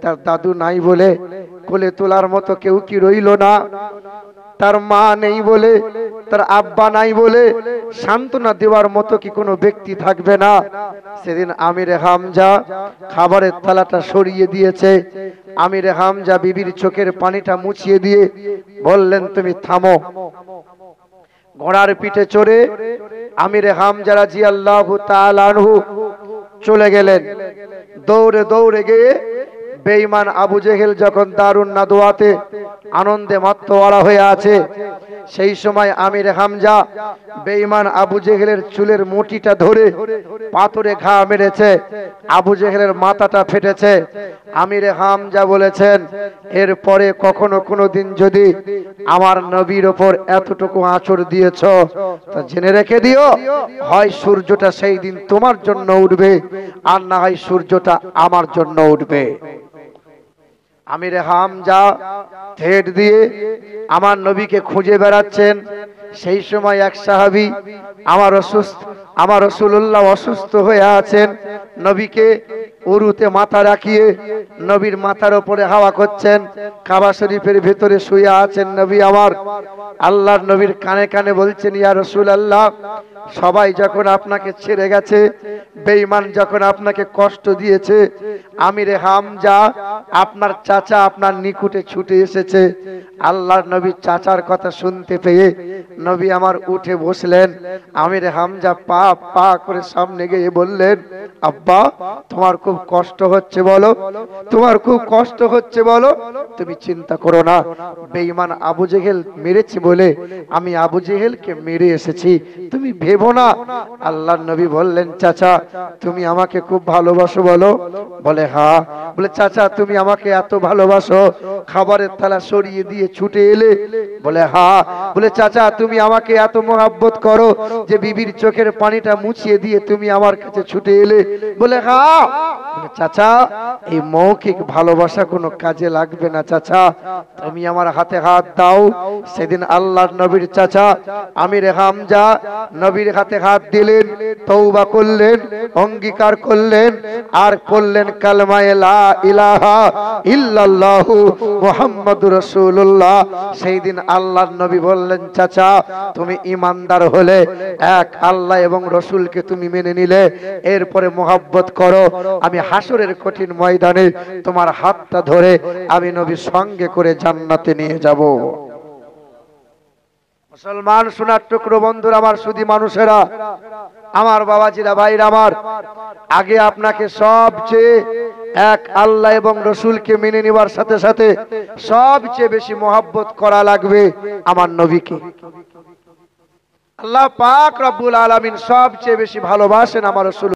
Speaker 1: তার দাদু নাই বলে কোলে তোলার মতো কেউ কি রইল না, তার মা নেই বলে, তার আব্বা নাই বলে সান্ত্বনা দেওয়ার মতো কি কোনো ব্যক্তি থাকবে না? সেদিন আমির হামজা খাবারের থালাটা সরিয়ে দিয়েছে। আমির হামজা বিবির চোখের পানিটা মুছিয়ে দিয়ে বললেন, তুমি থামো। ঘোড়ার পিঠে চড়ে আমির হামজা রাদিয়াল্লাহু তাআলা আনহু চলে গেলেন। দৌড়ে দৌড়ে গিয়ে বেঈমান আবু জেহেল যখন দারুন নাদওয়াতে আনন্দে মাতোয়ারা হয়ে আছে, সেই সময় আমির হামজা বেঈমান আবু জেহেলের চুলের মুঠিটা ধরে পাথরে ঘা মেরেছে। আবু জেহেলের মাথাটা ফেটেছে। আমির হামজা বলেছেন, এরপরে কখনো কোনোদিন যদি আমার নবীর ওপর এতটুকু আঁচড় দিয়েছ, তা জেনে রেখে দিও, হয় সূর্যটা সেই দিন তোমার জন্য উঠবে, আর না হয় সূর্যটা আমার জন্য উঠবে। আমির হামজা ঠেট দিয়ে আমার নবীকে খুঁজে বেড়াচ্ছেন। সেই সময় এক সাহাবী, আমার রাসূলুল্লাহ অসুস্থ হয়ে আছেন, নবীকে উরুতে মাথা রাখিয়ে নবীর মাথার উপরে হাওয়া করছেন। কাবা শরীফের ভিতরে শুয়ে আছেন নবী আমার। আল্লাহর নবীর কানে কানে বলছেন, ইয়া রাসূলুল্লাহ, সবাই যখন আপনাকে ছেড়ে গেছে, বেঈমান যখন আপনাকে কষ্ট দিয়েছে, আমির হামজা আপনার চাচা আপনার নিকটে ছুটে এসেছে। আল্লাহর নবী চাচার কথা শুনতে পেয়ে নবী আমার উঠে বসলেন। আমির হামজা পা পা করে সামনে গিয়ে বললেন, আব্বা, তোমার খুব কষ্ট হচ্ছে বলো, তোমার খুব কষ্ট হচ্ছে বলো, তুমি চিন্তা করো না। বেঈমান আবু জেহেল মেরেছে বলে আমি আবু জেহেলকে মেরে এসেছি, তুমি ভেবো না। আল্লাহর নবী বললেন, চাচা তুমি আমাকে খুব ভালোবাসো বলো? বলে হ্যাঁ। বলে চাচা তুমি আমাকে এত ভালোবাসো, খাবারের থালা সরিয়ে দিয়ে ছুটে এলে? বলে হ্যাঁ। বলে চাচা তুমি আমাকে এত মোহাব্বত করো যে বিবির চোখের পানিটা মুছিয়ে দিয়ে তুমি আমার কাছে ছুটে এলে? বলে হ্যাঁ। চাচা এই মৌখিক ভালোবাসা কোনো কাজে লাগবে না চাচা, তুমি আমার হাতে হাত দাও। সেদিন আল্লাহর নবীর চাচা আমির হামজা নবীর হাতে হাত দিলেন, তওবা করলেন, অঙ্গীকার করলেন, আর পড়লেন কালেমায়ে লা ইলাহা ইল্লাল্লাহু মুহাম্মাদুর রাসূলুল্লাহ। সেই দিন আল্লাহর নবী বললেন, চাচা তুমি ঈমানদার হলে, এক আল্লাহ এবং রসুলকে তুমি মেনে নিলে, এরপরে মোহাব্বত করো, আমি হাসরের কঠিন ময়দানে তোমার হাতটা ধরে আমি নবীর সঙ্গে করে জান্নাতে নিয়ে যাব। মুসলমান সোনার টুকরো বন্ধুরা আমার, সুধী মানুষেরা আমার, বাবাজিরা, ভাইরা আমার, আগে আপনাকে সবচেয়ে এক আল্লাহ এবং রসুলকে মেনে নেওয়ার সাথে সাথে সবচেয়ে বেশি মোহাব্বত করা লাগবে আমার নবীকে। আল্লাহ পাক রব্বুল আলামিন সবচেয়ে বেশি ভালোবাসেন আমার রাসূল।